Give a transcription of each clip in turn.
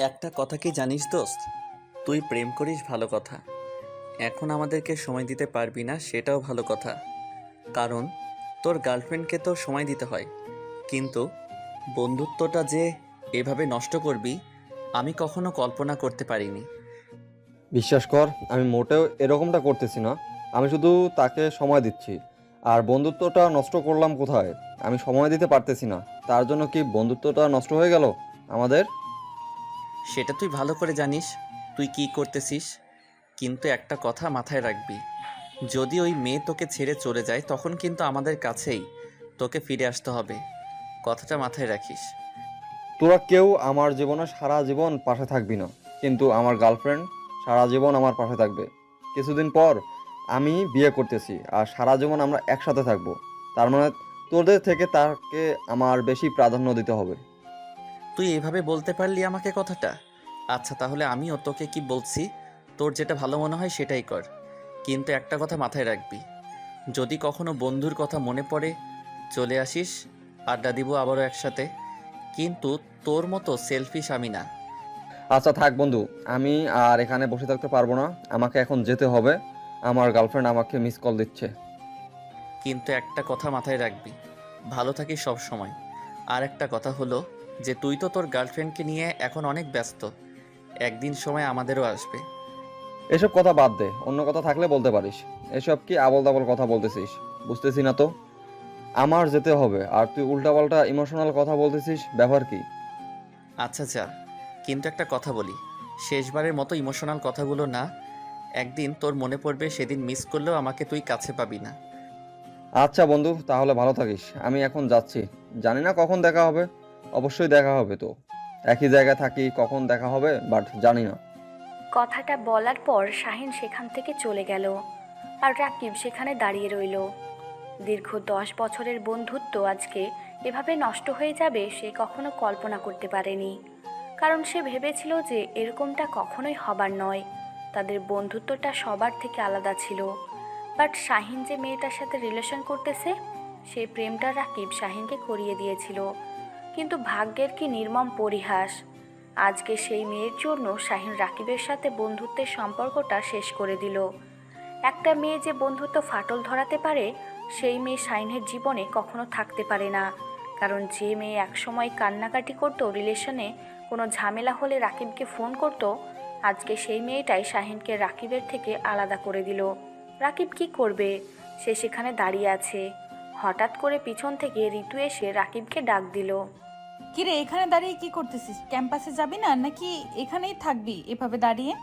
একটা কথা কি জানিস দোস্ত? তুই প্রেম করিস ভালো কথা, এখন আমাদেরকে সময় দিতে পারবি না সেটাও ভালো কথা। কারণ তোর গার্লফ্রেন্ডকে তো সময় দিতে হয়, কিন্তু বন্ধুত্বটা যে এভাবে নষ্ট করবি আমি কখনো কল্পনা করতে পারিনি। বিশ্বাস কর, আমি মোটেও এরকমটা করতেছি না। আমি শুধু তাকে সময় দিচ্ছি। আর বন্ধুত্বটা নষ্ট করলাম কোথায়? আমি সময় দিতে পারতেছি না, তার জন্য কি বন্ধুত্বটা নষ্ট হয়ে গেল আমাদের? সেটা তুই ভালো করে জানিস তুই কি করতেছিস, কিন্তু একটা কথা মাথায় রাখবি, যদি ওই মেয়ে তোকে ছেড়ে চলে যায় তখন কিন্তু আমাদের কাছেই তোকে ফিরে আসতে হবে, কথাটা মাথায় রাখিস। তোরা কেউ আমার জীবনে সারা জীবন পাশে থাকবি না, কিন্তু আমার গার্লফ্রেন্ড সারা জীবন আমার পাশে থাকবে। কিছুদিন পর আমি বিয়ে করতেছি, আর সারা জীবন আমরা একসাথে থাকবো। তার মানে তোদের থেকে তাকে আমার বেশি প্রাধান্য দিতে হবে। তুই এভাবে বলতে পারলি আমাকে কথাটা? আচ্ছা তাহলে আমিও তোকে কি বলছি, তোর যেটা ভালো মনে হয় সেটাই কর, কিন্তু একটা কথা মাথায় রাখবি, যদি কখনো বন্ধুর কথা মনে পড়ে চলে আসিস, আড্ডা দিব আবারও একসাথে, কিন্তু তোর মতো সেলফিশ আমি না। আচ্ছা থাক বন্ধু, আমি আর এখানে বসে থাকতে পারবো না। আমাকে এখন যেতে হবে। আমার গার্লফ্রেন্ড আমাকে মিস কল দিচ্ছে। কিন্তু একটা কথা মাথায় রাখবি, ভালো থাকিস সব সময়। আর একটা কথা হলো যে তুই তো তোর গার্লফ্রেন্ডকে নিয়ে এখন অনেক ব্যস্ত, একদিন সময় আমাদেরও আসবে। এসব কথা বাদ দে, অন্য কথা থাকলে বলতে পারিস। এসব কি আবল তাবল কথা বলতেছিস? বুঝতেছি না তো। আমার যেতে হবে আর তুই উল্টাপাল্টা ইমোশনাল কথা বলতেছিস, ব্যাপার কি? আচ্ছা যা, কিন্তু একটা কথা বলি, শেষবারের মতো ইমোশনাল কথাগুলো না, একদিন তোর মনে পড়বে সেদিন মিস করলেও আমাকে তুই কাছে পাবি না। আচ্ছা বন্ধু, তাহলে ভালো থাকিস। আমি এখন যাচ্ছি। জানি না কখন দেখা হবে। অবশ্যই দেখা হবে তো। একই জায়গায় থাকি, কখন দেখা হবে বাট জানি না। কথাটা বলার পর শাহিন সেখান থেকে চলে গেল, আর রাকিব সেখানে দাঁড়িয়ে রইল। দীর্ঘ 10 বছরের বন্ধুত্ব আজকে এভাবে নষ্ট হয়ে যাবে সে কখনো কল্পনা করতে পারেনি। কারণ সে ভেবেছিল যে এরকমটা কখনোই হবার নয়, তাদের বন্ধুত্বটা সবার থেকে আলাদা ছিল। বাট শাহিন যে মেয়েটার সাথে রিলেশন করতেছে, সেই প্রেমটা রাকিব শাহিনকে করিয়ে দিয়েছিল। কিন্তু ভাগ্যের কি নির্মম পরিহাস, আজকে সেই মেয়ের জন্য শাহিন রাকিবের সাথে বন্ধুত্বের সম্পর্কটা শেষ করে দিল। একটা মেয়ে যে বন্ধুত্ব ফাটল ধরাতে পারে, সেই মেয়ে শাহিনের জীবনে কখনো থাকতে পারে না। কারণ যে মেয়ে একসময় কান্নাকাটি করতো, রিলেশনে কোনো ঝামেলা হলে রাকিবকে ফোন করতো, আজকে সেই মেয়েটাই শাহিনকে রাকিবের থেকে আলাদা করে দিল। রাকিব কি করবে? সে সেখানে দাঁড়িয়ে আছে। হঠাৎ করে পিছন থেকে ঋতু এসে রাকিবকে ডাক দিল। কিরে, এখানে দাঁড়িয়ে কি করতেছিস? ক্যাম্পাসে যাবি না নাকি এখানেই থাকবি এভাবে দাঁড়িয়ে?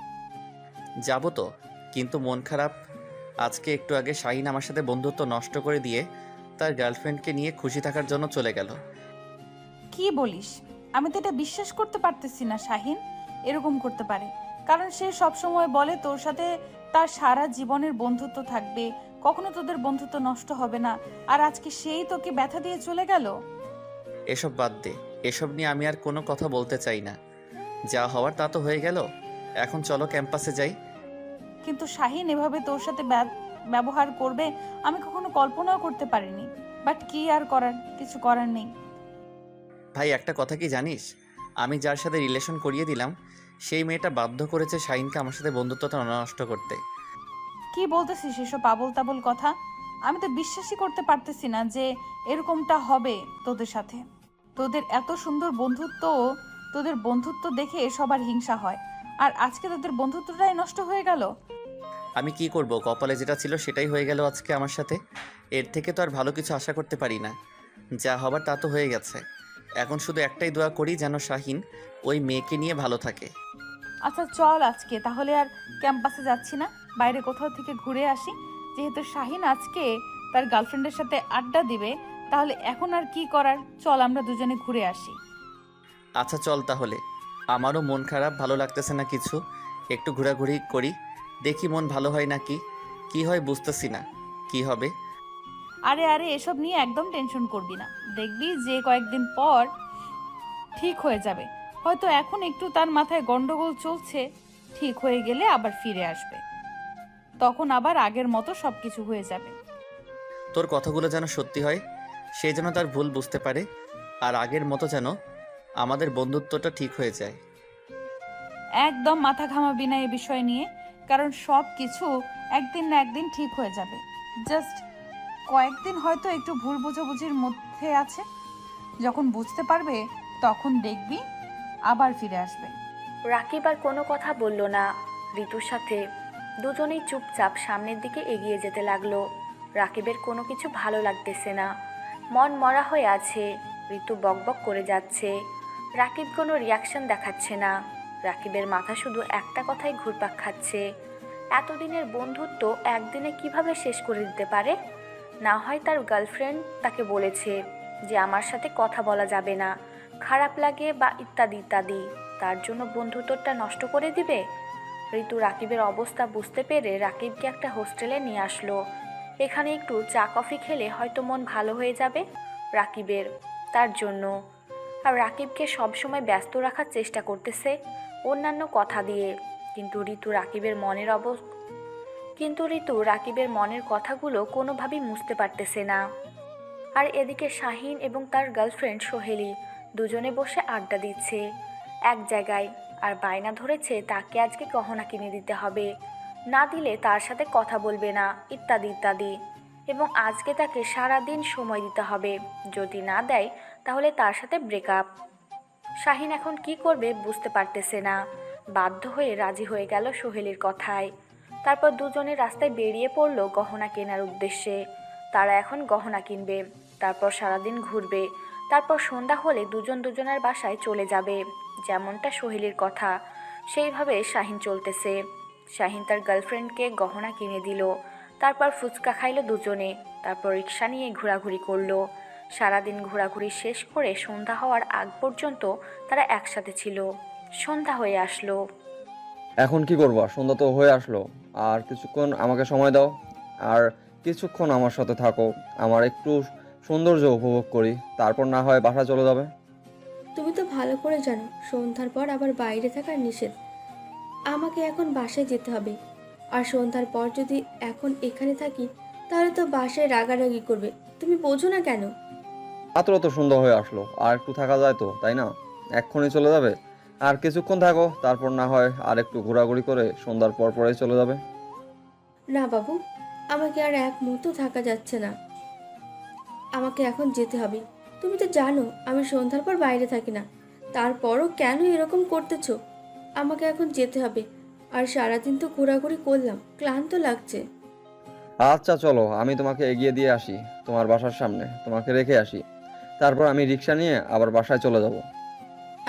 যাবো তো, কিন্তু মন খারাপ। আজকে একটু আগে শাহিন আমার সাথে বন্ধুত্ব নষ্ট করে দিয়ে তার গার্লফ্রেন্ডকে নিয়ে খুশি থাকার জন্য চলে গেল। কি বলিস? আমি তো এটা বিশ্বাস করতে পারতেছি না শাহিন এরকম করতে পারে। কারণ সে সব সময় বলে তোর সাথে তার সারা জীবনের বন্ধুত্ব থাকবে, কখনো তোদের বন্ধুত্ব নষ্ট হবে না। আর আজকে সেই তোকে ব্যথা দিয়ে চলে গেল। এসব বাদ দে, এসব নিয়ে আমি আর কোনো কথা বলতে চাই না। যা হওয়ার তা তো হয়ে গেল, এখন চলো ক্যাম্পাসে যাই। কিন্তু শাহিন এভাবে তোর সাথে ব্যবহার করবে আমি কখনো কল্পনাও করতে পারিনি। বাট কি আর করার, কিছু করার নেই। ভাই একটা কথা কি জানিস, আমি যার সাথে রিলেশন করিয়ে দিলাম সেই মেয়েটা বাধ্য করেছে শাহিনকে আমার সাথে বন্ধুত্বটা নষ্ট করতে। কি বলতেছিস এসব আবোল তাবোল কথা? আমি তো বিশ্বাসই করতে পারতেছি না যে এরকমটা হবে তোদের সাথে। তোদের এত সুন্দর বন্ধুত্ব, তোদের বন্ধুত্ব দেখে সবার হিংসা হয়, আর আজকে তোদের বন্ধুত্বটাই নষ্ট হয়ে গেল। আমি কি করব, কপালে যেটা ছিল সেটাই হয়ে গেল আজকে আমার সাথে। এর থেকে তো আর ভালো কিছু আশা করতে পারি না। যা হবার তা তো হয়ে গেছে, এখন শুধু একটাই দোয়া করি যেন শাহিন ওই মেয়েকে নিয়ে ভালো থাকে। আচ্ছা চল আজকে তাহলে আর ক্যাম্পাসে যাচ্ছি না, বাইরে কোথাও থেকে ঘুরে আসি। যেহেতু শাহিন আজকে তার গার্লফ্রেন্ডের সাথে আড্ডা দিবে, তাহলে এখন আর কি করার, চল আমরা দুজনে ঘুরে আসি। আচ্ছা চল তাহলে, আমারও মন খারাপ, ভালো লাগতেছে না কিছু, একটু ঘোরাঘুরি করি, দেখি মন ভালো হয় নাকি কি হয়, বুঝতেছি না কি হবে। আরে আরে, এসব নিয়ে একদম টেনশন করবি না, দেখবি যে কয়েকদিন পর ঠিক হয়ে যাবে। হয়তো এখন একটু তার মাথায় গন্ডগোল চলছে, ঠিক হয়ে গেলে আবার ফিরে আসবে, তখন আবার আগের মতো সবকিছু হয়ে যাবে। তোর কথাগুলো যেন সত্যি হয়, সে যেন তার ভুল বুঝতে পারে, আর আগের মতো যেন আমাদের বন্ধুত্বটা ঠিক হয়ে যায়। একদম মাথা ঘামাবি না এ বিষয় নিয়ে, কারণ সব কিছু একদিন না একদিন ঠিক হয়ে যাবে। জাস্ট কয়েকদিন হয়তো একটু ভুল বোঝাবুঝির মধ্যে আছে, যখন বুঝতে পারবে তখন দেখবি আবার ফিরে আসবে। রাকিব আর কোনো কথা বলল না। ঋতুর সাথে দুজনেই চুপচাপ সামনের দিকে এগিয়ে যেতে লাগলো। রাকিবের কোনো কিছু ভালো লাগতেছে না, মন মরা হয়ে আছে। ঋতু বকবক করে যাচ্ছে, রাকিব কোনো রিয়াকশন দেখাচ্ছে না। রাকিবের মাথা শুধু একটা কথাই ঘুরপাক খাচ্ছে, এতদিনের বন্ধুত্ব একদিনে কিভাবে শেষ করে দিতে পারে? না হয় তার গার্লফ্রেন্ড তাকে বলেছে যে আমার সাথে কথা বলা যাবে না, খারাপ লাগে বা ইত্যাদি ইত্যাদি, তার জন্য বন্ধুত্বটা নষ্ট করে দিবে। ঋতু রাকিবের অবস্থা বুঝতে পেরে রাকিবকে একটা হোস্টেলে নিয়ে আসলো। এখানে একটু চা কফি খেলে হয়তো মন ভালো হয়ে যাবে রাকিবের, তার জন্য। আর রাকিবকে সবসময় ব্যস্ত রাখার চেষ্টা করতেছে অন্যান্য কথা দিয়ে, কিন্তু ঋতু রাকিবের মনের কথাগুলো কোনোভাবেই মুছতে পারতেছে না। আর এদিকে শাহিন এবং তার গার্লফ্রেন্ড সোহেলি দুজনে বসে আড্ডা দিচ্ছে এক জায়গায়, আর বায়না ধরেছে তাকে আজকে গহনা কিনে দিতে হবে, না দিলে তার সাথে কথা বলবে না, ইত্যাদি ইত্যাদি। এবং আজকে তাকে সারা দিন সময় দিতে হবে, যদি না দেয় তাহলে তার সাথে ব্রেকআপ। শাহিন এখন কি করবে বুঝতে পারতেছে না, বাধ্য হয়ে রাজি হয়ে গেল সোহেলির কথায়। তারপর দুজনে রাস্তায় বেরিয়ে পড়ল গহনা কেনার উদ্দেশ্যে। তারা এখন গহনা কিনবে, তারপর সারাদিন ঘুরবে, তারপর সন্ধ্যা হলে দুজন দুজনের বাসায় চলে যাবে। যেমনটা সোহেলির কথা সেইভাবে শাহিন চলতেছে। শাহিন তার গার্লফ্রেন্ডকে গহনা কিনে দিল, তারপর ফুচকা খাইলো দুজনে, তারপর রিক্সা নিয়ে ঘোরাঘুরি করলো। সারাদিন ঘোরাঘুরি শেষ করে সন্ধ্যা হওয়ার আগ পর্যন্ত তারা একসাথে ছিল। সন্ধ্যা হয়ে আসলো। এখন কি করবো? সন্ধ্যা তো হয়ে আসলো। আর কিছুক্ষণ আমাকে সময় দাও, আর কিছুক্ষণ আমার সাথে থাকো, আমার একটু সৌন্দর্য উপভোগ করি, তারপর না হয় বাসা চলে যাবে। তুমি তো ভালো করে জানো সন্ধ্যার পর আবার বাইরে থাকা নিষেধ। আমাকে এখন বাসায় যেতে হবে। আর সন্ধ্যার পর যদি এখন এখানে থাকি তাহলে তো বাসায় রাগারাগি করবে। তুমি বোঝো না কেন? মাত্র তো সন্ধ্যা হয়ে আসলো, আর একটু থাকা যায় তো, তাই না? এক্ষুনি চলে যাবে? আর কিছুক্ষণ থাকো, তারপর না হয় আর একটু ঘোরাঘুরি করে সন্ধ্যার পর পরে চলে যাবে। না বাবু, আমাকে আর এক মুহূর্ত থাকা যাচ্ছে না। আমাকে এখন যেতে হবে। তুমি তো জানো আমি সন্ধ্যার পর বাইরে থাকি না, তারপরও কেন এরকম করতেছো? আমাকে এখন যেতে হবে। আর সারাদিন তো ঘোরাঘুরি করলাম, ক্লান্ত লাগছে। আচ্ছা চলো, আমি তোমাকে এগিয়ে দিয়ে আসি তোমার বাসার সামনে, তোমাকে রেখে আসি, তারপর আমি রিক্সা নিয়ে আবার বাসায় চলে যাব।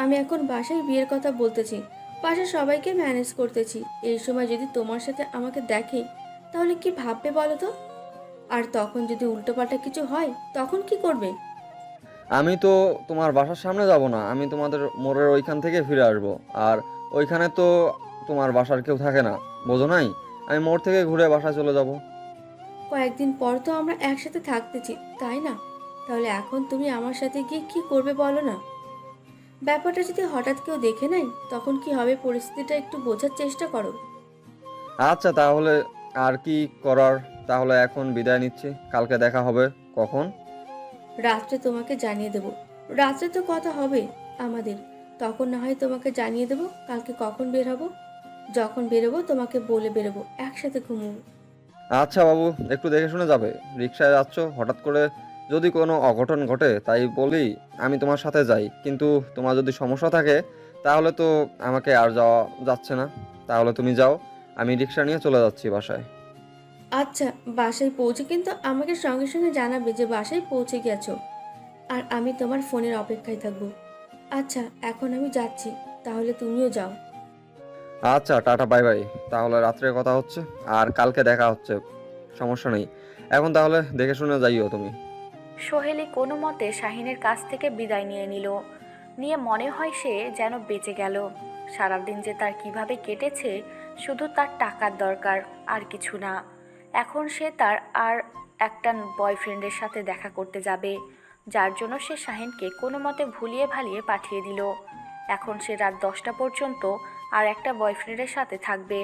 আমি এখন বাসায় বিয়ের কথা বলতেছি, বাসার সবাইকে ম্যানেজ করতেছি। এই সময় যদি তোমার সাথে আমাকে দেখে তাহলে কি ভাববে বলো তো? আর তখন যদি উল্টোপাল্টা কিছু হয় তখন কি করবে? আমি তো তোমার বাসার সামনে যাব না, আমি তোমাদের মোড়ের ওইখান থেকে ফিরে আসব। আর ওইখানে তো তোমার বাসার কেউ থাকে না, বোঝো নাই? আমি মোড় থেকে ঘুরে বাসায় চলে যাব। কয়েকদিন পর তো আমরা একসাথে থাকতেছি, তাই না? তাহলে এখন তুমি আমার সাথে গিয়ে কি করবে বলো না? ব্যাপারটা যদি হঠাৎ কেউ দেখে নেয় তখন কি হবে, পরিস্থিতিটা একটু বোঝার চেষ্টা করো। আচ্ছা তাহলে আর কি করার, তাহলে এখন বিদায় নিচ্ছি, কালকে দেখা হবে। কখন? রাত্রে তোমাকে জানিয়ে দেব। রাত্রে তো কথা হবে আমাদের, তখন না হয় তোমাকে জানিয়ে দেব কালকে কখন বের হব। যখন বেরোবো তোমাকে বলে বেরোবো, একসাথে ঘুমবো। আচ্ছা বাবু, একটু দেখে শুনে যাবে। রিক্সায় যাচ্ছ, হঠাৎ করে যদি কোনো অঘটন ঘটে তাই বলি আমি তোমার সাথে যাই, কিন্তু তোমার যদি সমস্যা থাকে তাহলে তো আমাকে আর যাওয়া যাচ্ছে না। তাহলে তুমি যাও, আমি রিক্সা নিয়ে চলে যাচ্ছি বাসায়। আচ্ছা, বাসায় পৌঁছে কিন্তু আমাকে সঙ্গে সঙ্গে জানাবে যে বাসায় পৌঁছে গেছো। আর আমি তোমার ফোনের অপেক্ষায় থাকবো। আচ্ছা, এখন আমি যাচ্ছি, তাহলে তুমিও যাও। আচ্ছা টাটা, বাই বাই। তাহলে রাত্রে কথা হচ্ছে, আর কালকে দেখা হচ্ছে, সমস্যা নেই। এখন তাহলে দেখে শুনে যাইও তুমি। সোহেলি কোনো মতে শাহিনের কাছ থেকে বিদায় নিয়ে মনে হয় সে যেন বেঁচে গেল। সারাদিন যে তার কিভাবে কেটেছে, শুধু তার টাকার দরকার, আর কিছু না। এখন সে তার আর একটা বয়ফ্রেন্ডের সাথে দেখা করতে যাবে, যার জন্য সে শাহিনকে কোনো মতে ভুলিয়ে ভালিয়ে পাঠিয়ে দিল। এখন সে রাত 10টা পর্যন্ত আর একটা বয়ফ্রেন্ডের সাথে থাকবে,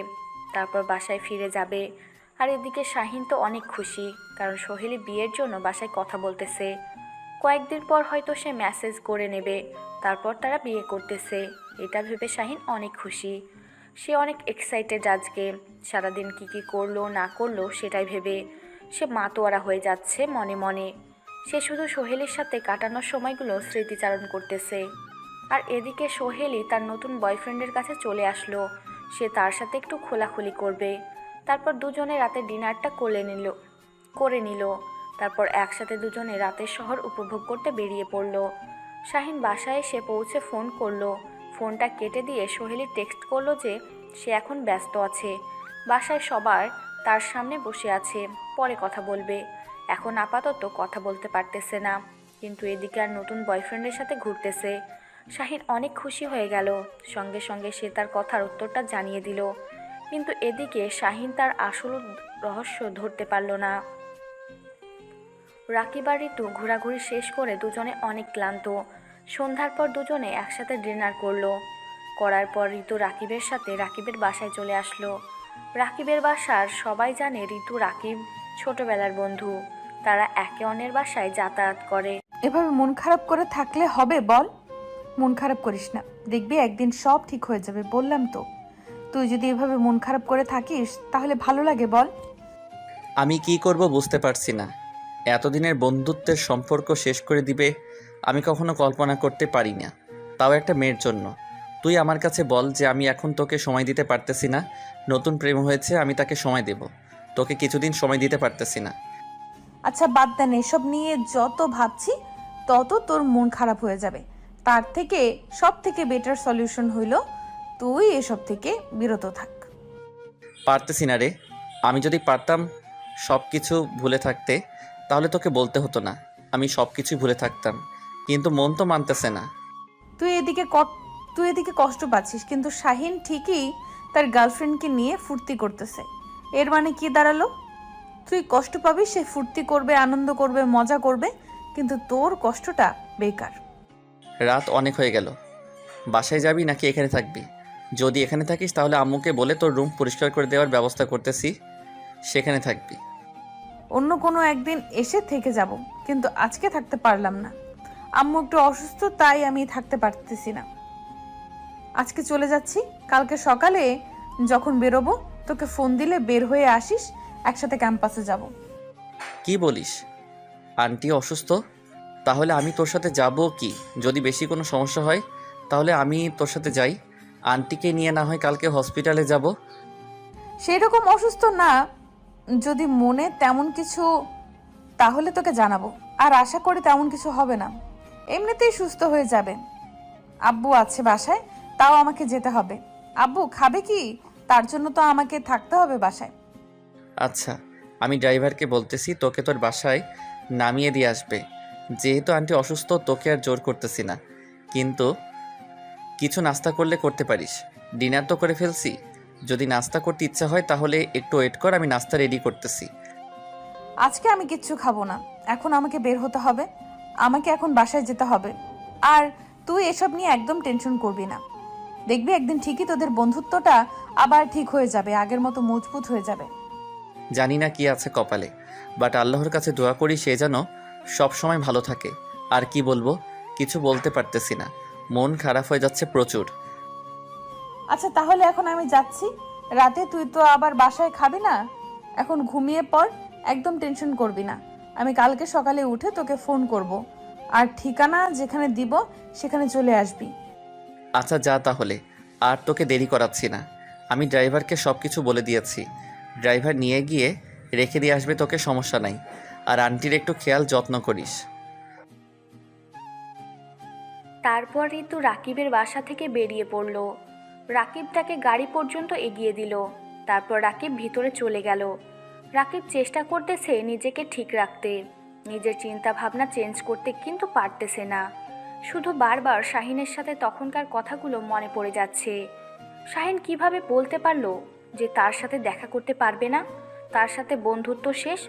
তারপর বাসায় ফিরে যাবে। আর এদিকে শাহিন তো অনেক খুশি, কারণ সোহেলি বিয়ের জন্য বাসায় কথা বলতেছে। কয়েকদিন পর হয়তো সে মেসেজ করে নেবে, তারপর তারা বিয়ে করতেছে। এটা ভেবে শাহিন অনেক খুশি। সে অনেক এক্সাইটেড আজকে। সারাদিন কি করলো না করলো সেটাই ভেবে সে মাতোয়ারা হয়ে যাচ্ছে মনে মনে। সে শুধু সোহেলের সাথে কাটানোর সময়গুলো স্মৃতিচারণ করতেছে। আর এদিকে সোহেলই তার নতুন বয়ফ্রেন্ডের কাছে চলে আসলো। সে তার সাথে একটু খোলাখুলি করবে। তারপর দুজনে রাতে ডিনারটা করে নিল। তারপর একসাথে দুজনে রাতের শহর উপভোগ করতে বেরিয়ে পড়ল। শাহিন বাসায় এসে পৌঁছে ফোন করলো। ফোনটা কেটে দিয়ে সোহেলি টেক্সট করলো যে সে এখন ব্যস্ত আছে, বাসায় সবার তার সামনে বসে আছে, পরে কথা বলবে, এখন আপাতত কথা বলতে পারতেছে না। কিন্তু এদিকে আর নতুন বয়ফ্রেন্ডের সাথে ঘুরতেছে। শাহিন অনেক খুশি হয়ে গেল। সঙ্গে সঙ্গে সে তার কথার উত্তরটা জানিয়ে দিল। কিন্তু এদিকে শাহিন তার আসল রহস্য ধরতে পারল না। রাকিব আর ঋতু ঘোরাঘুরি শেষ করে দুজনে অনেক ক্লান্ত। সন্ধ্যার পর দুজনে একসাথে ডিনার করলো। করার পর ঋতু রাকিবের সাথে রাকিবের বাসায় চলে আসলো। রাকিবের বাসার সবাই জানে ঋতু রাকিব ছোটবেলার বন্ধু। তারা একে অন্যের বাসায় যাতায়াত করে। এভাবে মন খারাপ করে থাকলে হবে বল? মন খারাপ করিস না, দেখবি একদিন সব ঠিক হয়ে যাবে, বললাম তো। তুই যদি এভাবে মন খারাপ করে থাকিস তাহলে ভালো লাগে বল? আমি কি করব বুঝতে পারছি না। এতদিনের বন্ধুত্বের সম্পর্ক শেষ করে দিবে আমি কখনো কল্পনা করতে পারি না, তাও একটা মেয়ের জন্য। তুই আমার কাছে বল যে আমি এখন তোকে সময় দিতে পারতেছি না। নতুন প্রেম হয়েছে, আমি তাকে সময় দেব, তোকে কিছুদিন সময় দিতে পারতেছি না। আচ্ছা বাদ দেন, এসব নিয়ে যত ভাবছি তত তোর মন খারাপ হয়ে যাবে। তার থেকে সব থেকে বেটার সলিউশন হইল তুই এসব থেকে বিরত থাক। পারতেছি না রে। আমি যদি পারতাম সব কিছু ভুলে থাকতে, তাহলে তোকে বলতে হতো না, আমি সব কিছুই ভুলে থাকতাম। কিন্তু মন তো মানতেছে না। তুই এদিকে কষ্ট পাচ্ছিস, কিন্তু শাহিন ঠিকই তার গার্লফ্রেন্ডকে নিয়ে ফুর্তি করতেছে। এর মানে কি দাঁড়ালো? তুই কষ্ট পাবি, সে ফুর্তি করবে, আনন্দ করবে, মজা করবে, কিন্তু তোর কষ্টটা বেকার। রাত অনেক হয়ে গেল, বাসায় যাবি নাকি এখানে থাকবি? যদি এখানে থাকিস তাহলে আম্মুকে বলে তোর রুম পরিষ্কার করে দেওয়ার ব্যবস্থা করতেছি, সেখানে থাকবি। অন্য কোনো একদিন এসে থেকে যাব, কিন্তু আজকে থাকতে পারলাম না। আম্মু একটু অসুস্থ, তাই আমি থাকতে পারতেছি না। আজকে চলে যাচ্ছি, কালকে সকালে যখন বেরোবো তোকে ফোন দিলে বের হয়ে আসিস, একসাথে ক্যাম্পাসে যাব। কি বলিস? আন্টি অসুস্থ? তাহলে আমি তোর সাথে যাব কি? যদি বেশি কোনো সমস্যা হয় তাহলে আমি তোর সাথে যাই, আন্টিকে নিয়ে না হয় কালকে হসপিটালে যাব। সেই রকম অসুস্থ না, যদি মনে তেমন কিছু তাহলে তোকে জানাবো। আর আশা করি তেমন কিছু হবে না, এমনিতেই সুস্থ হয়ে যাবে। আব্বু আছে বাসায়, তাও আমাকে যেতে হবে। আব্বু খাবে কি? তার জন্য তো আমাকে থাকতে হবে বাসায়। আচ্ছা, আমি ড্রাইভারকে বলতেছি তোকে তোর বাসায় নামিয়ে দিয়ে আসবে। যেহেতু আন্টি অসুস্থ তোকে আর জোর করতেছি না, কিন্তু কিছু নাস্তা করলে করতে পারিস। ডিনার তো করে ফেলছি, যদি নাস্তা করতে ইচ্ছা হয় তাহলে একটু ওয়েট কর, আমি নাস্তা রেডি করতেছি। আজকে আমি কিচ্ছু খাবো না, এখন আমাকে বের হতে হবে, আমাকে এখন বাসায় যেতে হবে। আর তুই এসব নিয়ে একদম টেনশন করবি না, দেখবি একদিন ঠিকই তোদের বন্ধুত্বটা আবার ঠিক হয়ে যাবে, আগের মতো মজবুত হয়ে যাবে। জানি না কি আছে কপালে, বাট আল্লাহর কাছে দোয়া করি সে যেন সব সময় ভালো থাকে। আর কি বলবো, কিছু বলতে পারতেছি না, মন খারাপ হয়ে যাচ্ছে প্রচুর। আচ্ছা তাহলে এখন আমি যাচ্ছি, রাতে তুই তো আবার বাসায় খাবি না, এখন ঘুমিয়ে পড়, একদম টেনশন করবি না। আমি কালকে সকালে উঠে তোকে ফোন করব, আর ঠিকানা যেখানে দিব সেখানে চলে আসবি। আচ্ছা যা তাহলে, আর তোকে দেরি করাচ্ছি না। আমি ড্রাইভারকে সব কিছু বলে দিয়েছি, ড্রাইভার নিয়ে গিয়ে রেখে দিয়ে আসবে তোকে, সমস্যা নাই। আর আন্টির একটু খেয়াল যত্ন করিস। তারপর ঋতু রাকিবের বাসা থেকে বেরিয়ে পড়ল। রাকিব তাকে গাড়ি পর্যন্ত এগিয়ে দিল। তারপর রাকিব ভিতরে চলে গেল। রাকিব চেষ্টা করতেছে নিজেকে ঠিক রাখতে, নিজের চিন্তা ভাবনা চেঞ্জ করতে, কিন্তু পারতেছে না। শুধু বারবার শাহিনের সাথে তখনকার কথাগুলো মনে পড়ে যাচ্ছে। শাহিন কিভাবে বলতে পারলো যে তার সাথে দেখা করতে পারবে না, তার সাথে বন্ধুত্ব শেষ?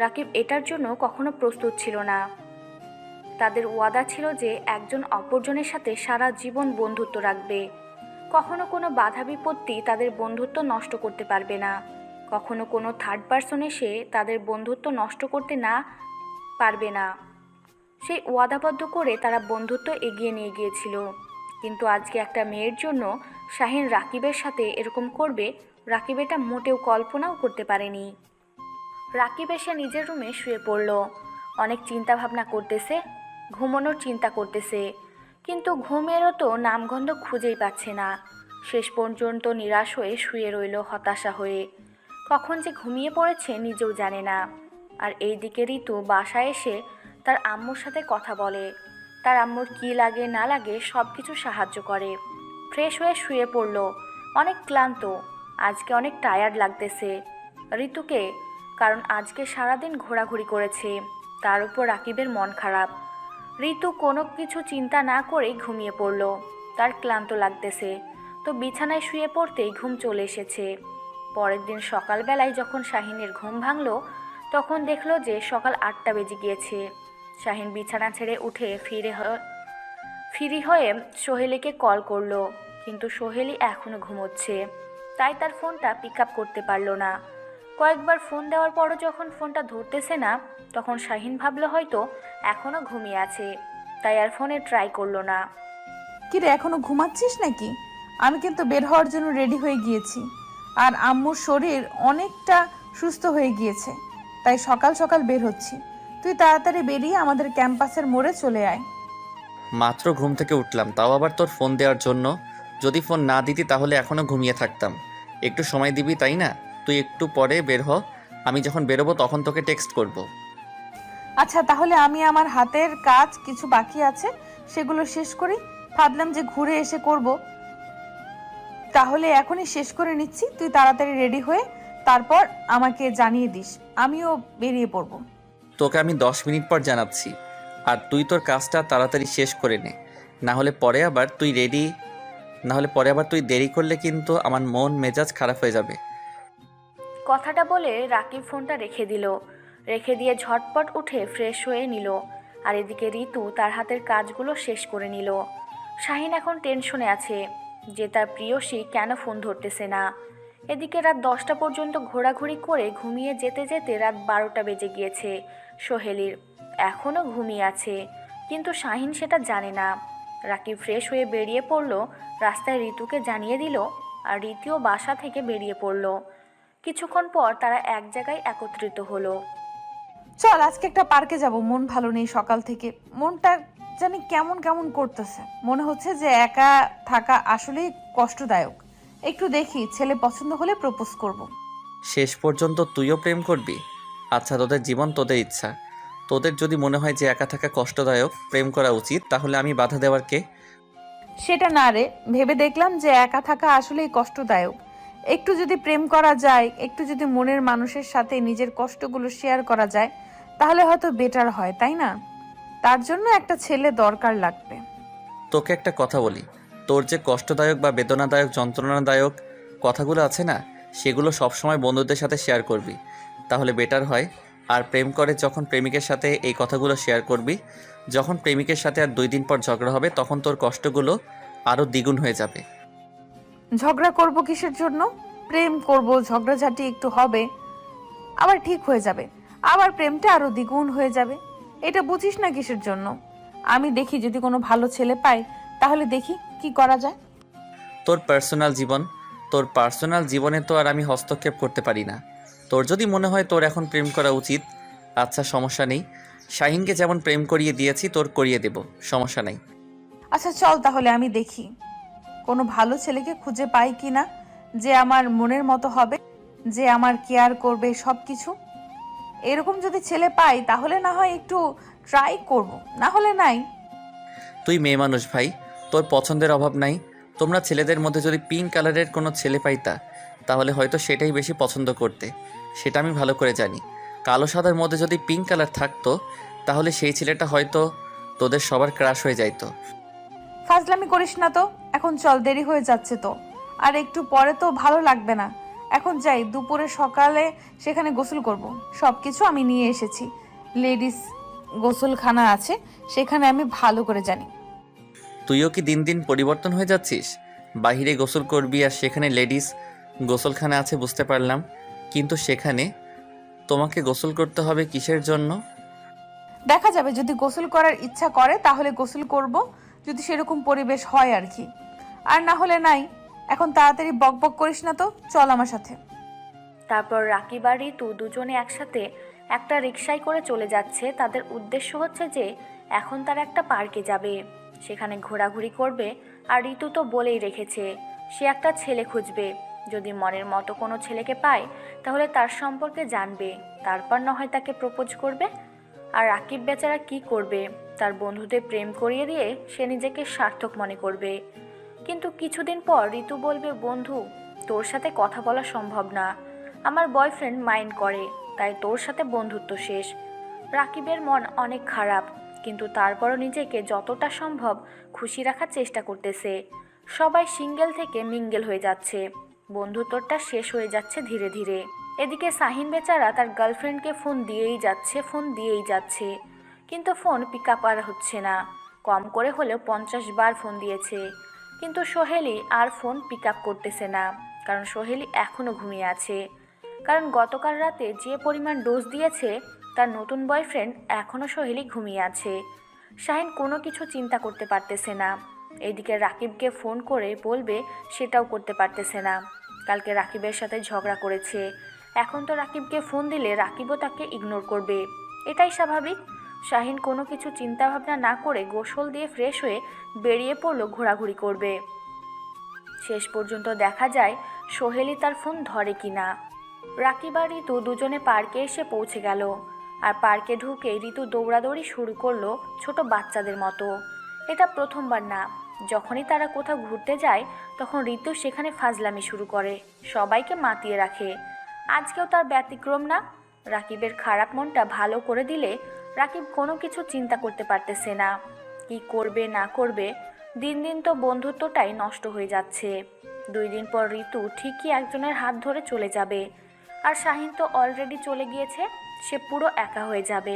রাকিব এটার জন্য কখনো প্রস্তুত ছিল না। তাদের ওয়াদা ছিল যে একজন অপরজনের সাথে সারা জীবন বন্ধুত্ব রাখবে। কখনো কোনো বাধা বিপত্তি তাদের বন্ধুত্ব নষ্ট করতে পারবে না। কখনো কোনো থার্ড পারসন এসে তাদের বন্ধুত্ব নষ্ট করতে না পারবে না। সেই ওয়াদাবদ্ধ করে তারা বন্ধুত্ব এগিয়ে নিয়ে গিয়েছিল। কিন্তু আজকে একটা মেয়ের জন্য শাহিন রাকিবের সাথে এরকম করবে, রাকিব এটা মোটেও কল্পনাও করতে পারেনি। রাকিব এসে নিজের রুমে শুয়ে পড়ল। অনেক চিন্তা ভাবনা করতেছে, ঘুমানোর চিন্তা করতেছে, কিন্তু ঘুমেরও তো নামগন্ধ খুঁজেই পাচ্ছে না। শেষ পর্যন্ত নিরাশ হয়ে শুয়ে রইল হতাশা হয়ে। কখন যে ঘুমিয়ে পড়েছে নিজেও জানে না। আর এইদিকে ঋতু বাসায় এসে তার আম্মুর সাথে কথা বলে, তার আম্মুর কী লাগে না লাগে সব কিছু সাহায্য করে। ফ্রেশ হয়ে শুয়ে পড়ল। অনেক ক্লান্ত, আজকে অনেক টায়ার্ড লাগতেছে ঋতুকে, কারণ আজকে সারাদিন ঘোরাঘুরি করেছে। তার উপর রাকিবের মন খারাপ। ঋতু কোনো কিছু চিন্তা না করেই ঘুমিয়ে পড়ল। তার ক্লান্ত লাগতেছে, তো বিছানায় শুয়ে পড়তেই ঘুম চলে এসেছে। পরের দিন সকালবেলায় যখন শাহিনের ঘুম ভাঙল, তখন দেখলো যে সকাল 8টা বেজে গিয়েছে। শাহিন বিছানা ছেড়ে উঠে ফ্রি হয়ে সোহেলিকে কল করলো, কিন্তু সোহেলি এখনও ঘুমোচ্ছে, তাই তার ফোনটা পিক আপ করতে পারলো না। কয়েকবার ফোন দেওয়ার পরও যখন ফোনটা ধরতেছে না, তখন শাহিন ভাবলো হয়তো এখনও ঘুমিয়ে আছে, তাই আর ফোনে ট্রাই করলো না। কিরে, এখনো ঘুমাচ্ছিস নাকি? আমি কিন্তু বের হওয়ার জন্য রেডি হয়ে গিয়েছি। আর আম্মুর শরীর অনেকটা সুস্থ হয়ে গিয়েছে, তাই সকাল সকাল বের হচ্ছি। তুই তাড়াতাড়ি বেরিয়ে আমাদের ক্যাম্পাসের মোড়ে চলে আয়। মাত্র ঘুম থেকে উঠলাম, তাও আবার তোর ফোন দেওয়ার জন্য। যদি ফোন না দিতি তাহলে এখনও ঘুমিয়ে থাকতাম। একটু সময় দিবি তাই না? তুই একটু পরে বের হ, আমি যখন বেরোবো তখন তোকে টেক্সট করব। আচ্ছা, তাহলে আমি আমার হাতের কাজ কিছু বাকি আছে সেগুলো শেষ করি। ভাবলাম যে ঘুরে এসে করব, তাহলে এখনই শেষ করে নিচ্ছি। তুই তাড়াতাড়ি রেডি হয়ে তারপর আমাকে জানিয়ে দিস, আমিও বেরিয়ে পড়ব। তোকে আমি 10 মিনিট পর জানাচ্ছি। আর তুই তোর কাজটা তাড়াতাড়ি শেষ করে নে, না হলে পরে আবার তুই দেরি করলে কিন্তু আমার মন মেজাজ খারাপ হয়ে যাবে। কথাটা বলে রাকিব ফোনটা রেখে দিল। রেখে দিয়ে ঝটপট উঠে ফ্রেশ হয়ে নিল। আর এদিকে ঋতু তার হাতের কাজগুলো শেষ করে নিল। শাহিন এখন টেনশনে আছে যে তার প্রিয়সী কেন ফোন ধরতেছে না। এদিকে রাত 10টা পর্যন্ত ঘোরাঘুরি করে ঘুমিয়ে যেতে যেতে রাত 12টা বেজে গিয়েছে সোহেলির। এখনও ঘুমিয়ে আছে, কিন্তু শাহিন সেটা জানে না। রাকিব ফ্রেশ হয়ে বেরিয়ে পড়ল, রাস্তায় ঋতুকে জানিয়ে দিল, আর ঋতুও বাসা থেকে বেরিয়ে পড়ল। কিছুক্ষণ পর তারা এক জায়গায় একত্রিত হলো। চল আজকে একটা পার্কে যাব, মন ভালো নেই সকাল থেকে। মনটা জানি কেমন কেমন করতেছে, মনে হচ্ছে যে একা থাকা আসলেই কষ্টদায়ক। একটু দেখি, ছেলে পছন্দ হলে প্রপোজ করব। শেষ পর্যন্ত তুইও প্রেম করবি? আচ্ছা, তোদের জীবন তোদের ইচ্ছা। তোদের যদি মনে হয় যে একা থাকা কষ্টদায়ক, প্রেম করা উচিত, তাহলে আমি বাধা দেওয়ার কে? সেটা না রে, ভেবে দেখলাম যে একা থাকা আসলেই কষ্টদায়ক। একটু যদি প্রেম করা যায়, একটু যদি মনের মানুষের সাথে নিজের কষ্টগুলো শেয়ার করা যায়, তাহলে হয়তো বেটার হয়, তাই না? তার জন্য একটা ছেলে দরকার লাগবে। তোকে একটা কথা বলি, তোর যে কষ্টদায়ক বা বেদনাদায়ক যন্ত্রণাদায়ক কথাগুলো আছে না, সেগুলো সবসময় বন্ধুদের সাথে শেয়ার করবি, তাহলে বেটার হয়। আর প্রেম করে যখন প্রেমিকের সাথে এই কথাগুলো শেয়ার করবি, যখন প্রেমিকের সাথে আর 2 দিন পর ঝগড়া হবে, তখন তোর কষ্টগুলো আরও দ্বিগুণ হয়ে যাবে। ঝগড়া করব কিসের জন্য? প্রেম করব, ঝগড়াঝাটি একটু হবে, আবার ঠিক হয়ে যাবে, আবার প্রেমটা আরো দ্বিগুণ হয়ে যাবে। এটা বুঝিস না কিসের জন্য? আমি দেখি যদি কোনো ভালো ছেলে পাই, তাহলে দেখি কি করা যায়। তোর পার্সোনাল জীবনে তো আর আমি হস্তক্ষেপ করতে পারি না। তোর যদি মনে হয় তোর এখন প্রেম করা উচিত, আচ্ছা সমস্যা নেই। শাহিনকে যেমন প্রেম করিয়ে দিয়েছি, তোর করিয়ে দেব, সমস্যা নেই। আচ্ছা চল তাহলে আমি দেখি কোনো ভালো ছেলেকে খুঁজে পাই কিনা, যে আমার মনের মতো হবে, যে আমার কেয়ার করবে সবকিছু। এরকম যদি ছেলে পাই তাহলে না হয় একটু ট্রাই করব, না হলে নাই। তুই মেয়ে মানুষ ভাই, তোর পছন্দের অভাব নাই। তোমরা ছেলেদের মধ্যে যদি পিঙ্ক কালারের কোনো ছেলে পাইতা, তাহলে হয়তো সেটাই বেশি পছন্দ করতে, সেটা আমি ভালো করে জানি। কালো সাদার মধ্যে যদি পিঙ্ক কালার থাকতো, তাহলে সেই ছেলেটা হয়তো তোদের সবার ক্রাশ হয়ে যাইতো। ফাজলামি করিস না তো, এখন চল, দেরি হয়ে যাচ্ছে তো। আর একটু পরে তো ভালো লাগবে না। এখন যাই, দুপুরে সকালে সেখানে গোসল করব। সবকিছু আমি নিয়ে এসেছি, লেডিস গোসলখানা আছে, সেখানে আমি ভালো করে জানি। তুইও কি দিন দিন পরিবর্তন হয়ে যাচ্ছিস? বাহিরে গোসল করবি আর সেখানে লেডিস গোসলখানা আছে বুঝতে পারলাম, কিন্তু সেখানে তোমাকে গোসল করতে হবে কিসের জন্য? দেখা যাবে, যদি গোসল করার ইচ্ছা করে তাহলে গোসল করব, যদি সেরকম পরিবেশ হয় আর কি। আর না হলে নাই। এখন তাড়াতাড়ি বকবক করিস না তো, চল আমার সাথে। তারপর রাকিব আর ঋতু দুজনে একসাথে একটা রিকশায় করে চলে যাচ্ছে। তাদের উদ্দেশ্য হচ্ছে যে এখন তারা একটা পার্কে যাবে, সেখানে ঘোরাঘুরি করবে। আর ঋতু তো বলেই রেখেছে সে একটা ছেলে খুঁজবে, যদি মনের মতো কোনো ছেলেকে পায় তাহলে তার সম্পর্কে জানবে, তারপর না হয় তাকে প্রপোজ করবে। আর রাকিব বেচারা কি করবে, তার বন্ধুদের প্রেম করিয়ে দিয়ে সে নিজেকে সার্থক মনে করবে। কিন্তু কিছুদিন পর ঋতু বলবে, বন্ধু তোর সাথে কথা বলা সম্ভব না, আমার বয়ফ্রেন্ড মাইন্ড করে, তাই তোর সাথে বন্ধুত্ব শেষ। রাকিবের মন অনেক খারাপ, কিন্তু তারপরও নিজেকে যতটা সম্ভব খুশি রাখার চেষ্টা করতেছে। সবাই সিঙ্গেল থেকে মিঙ্গেল হয়ে যাচ্ছে, বন্ধুত্বটা শেষ হয়ে যাচ্ছে ধীরে ধীরে। এদিকে শাহিন বেচারা তার গার্লফ্রেন্ডকে ফোন দিয়েই যাচ্ছে, কিন্তু ফোন পিক আপ আর হচ্ছে না। কম করে হলেও 50 বার ফোন দিয়েছে, কিন্তু সোহেলি আর ফোন পিক আপ করতেছে না, কারণ সোহেলি এখনও ঘুমিয়ে আছে। কারণ গতকাল রাতে যে পরিমাণ ডোজ দিয়েছে, তার নতুন বয়ফ্রেন্ড এখনও সোহেলি ঘুমিয়ে আছে। শাহিন কোনো কিছু চিন্তা করতে পারতেছে না। এইদিকে রাকিবকে ফোন করে বলবে, সেটাও করতে পারতেছে না। কালকে রাকিবের সাথে ঝগড়া করেছে, এখন তো রাকিবকে ফোন দিলে রাকিবও তাকে ইগনোর করবে, এটাই স্বাভাবিক। শাহিন কোনো কিছু চিন্তাভাবনা না করে গোসল দিয়ে ফ্রেশ হয়ে বেরিয়ে পড়লো ঘোরাঘুরি করবে। শেষ পর্যন্ত দেখা যায় সোহেলি তার ফোন ধরে কিনা। রাকিব আর ঋতু দুজনে পার্কে এসে পৌঁছে গেল। আর পার্কে ঢুকে ঋতু দৌড়াদৌড়ি শুরু করলো ছোট বাচ্চাদের মতো। এটা প্রথমবার না, যখনই তারা কোথাও ঘুরতে যায় তখন ঋতু সেখানে ফাজলামি শুরু করে, সবাইকে মাতিয়ে রাখে। আজকেও তার ব্যতিক্রম না। রাকিবের খারাপ মনটা ভালো করে দিলে রাকিব কোনো কিছু চিন্তা করতে পারতেছে না, কি করবে না করবে। দিন দিন তো বন্ধুত্বটাই নষ্ট হয়ে যাচ্ছে। 2 দিন পর ঋতু ঠিকই একজনের হাত ধরে চলে যাবে। আর শাহিন তো অলরেডি চলে গিয়েছে, সে পুরো একা হয়ে যাবে।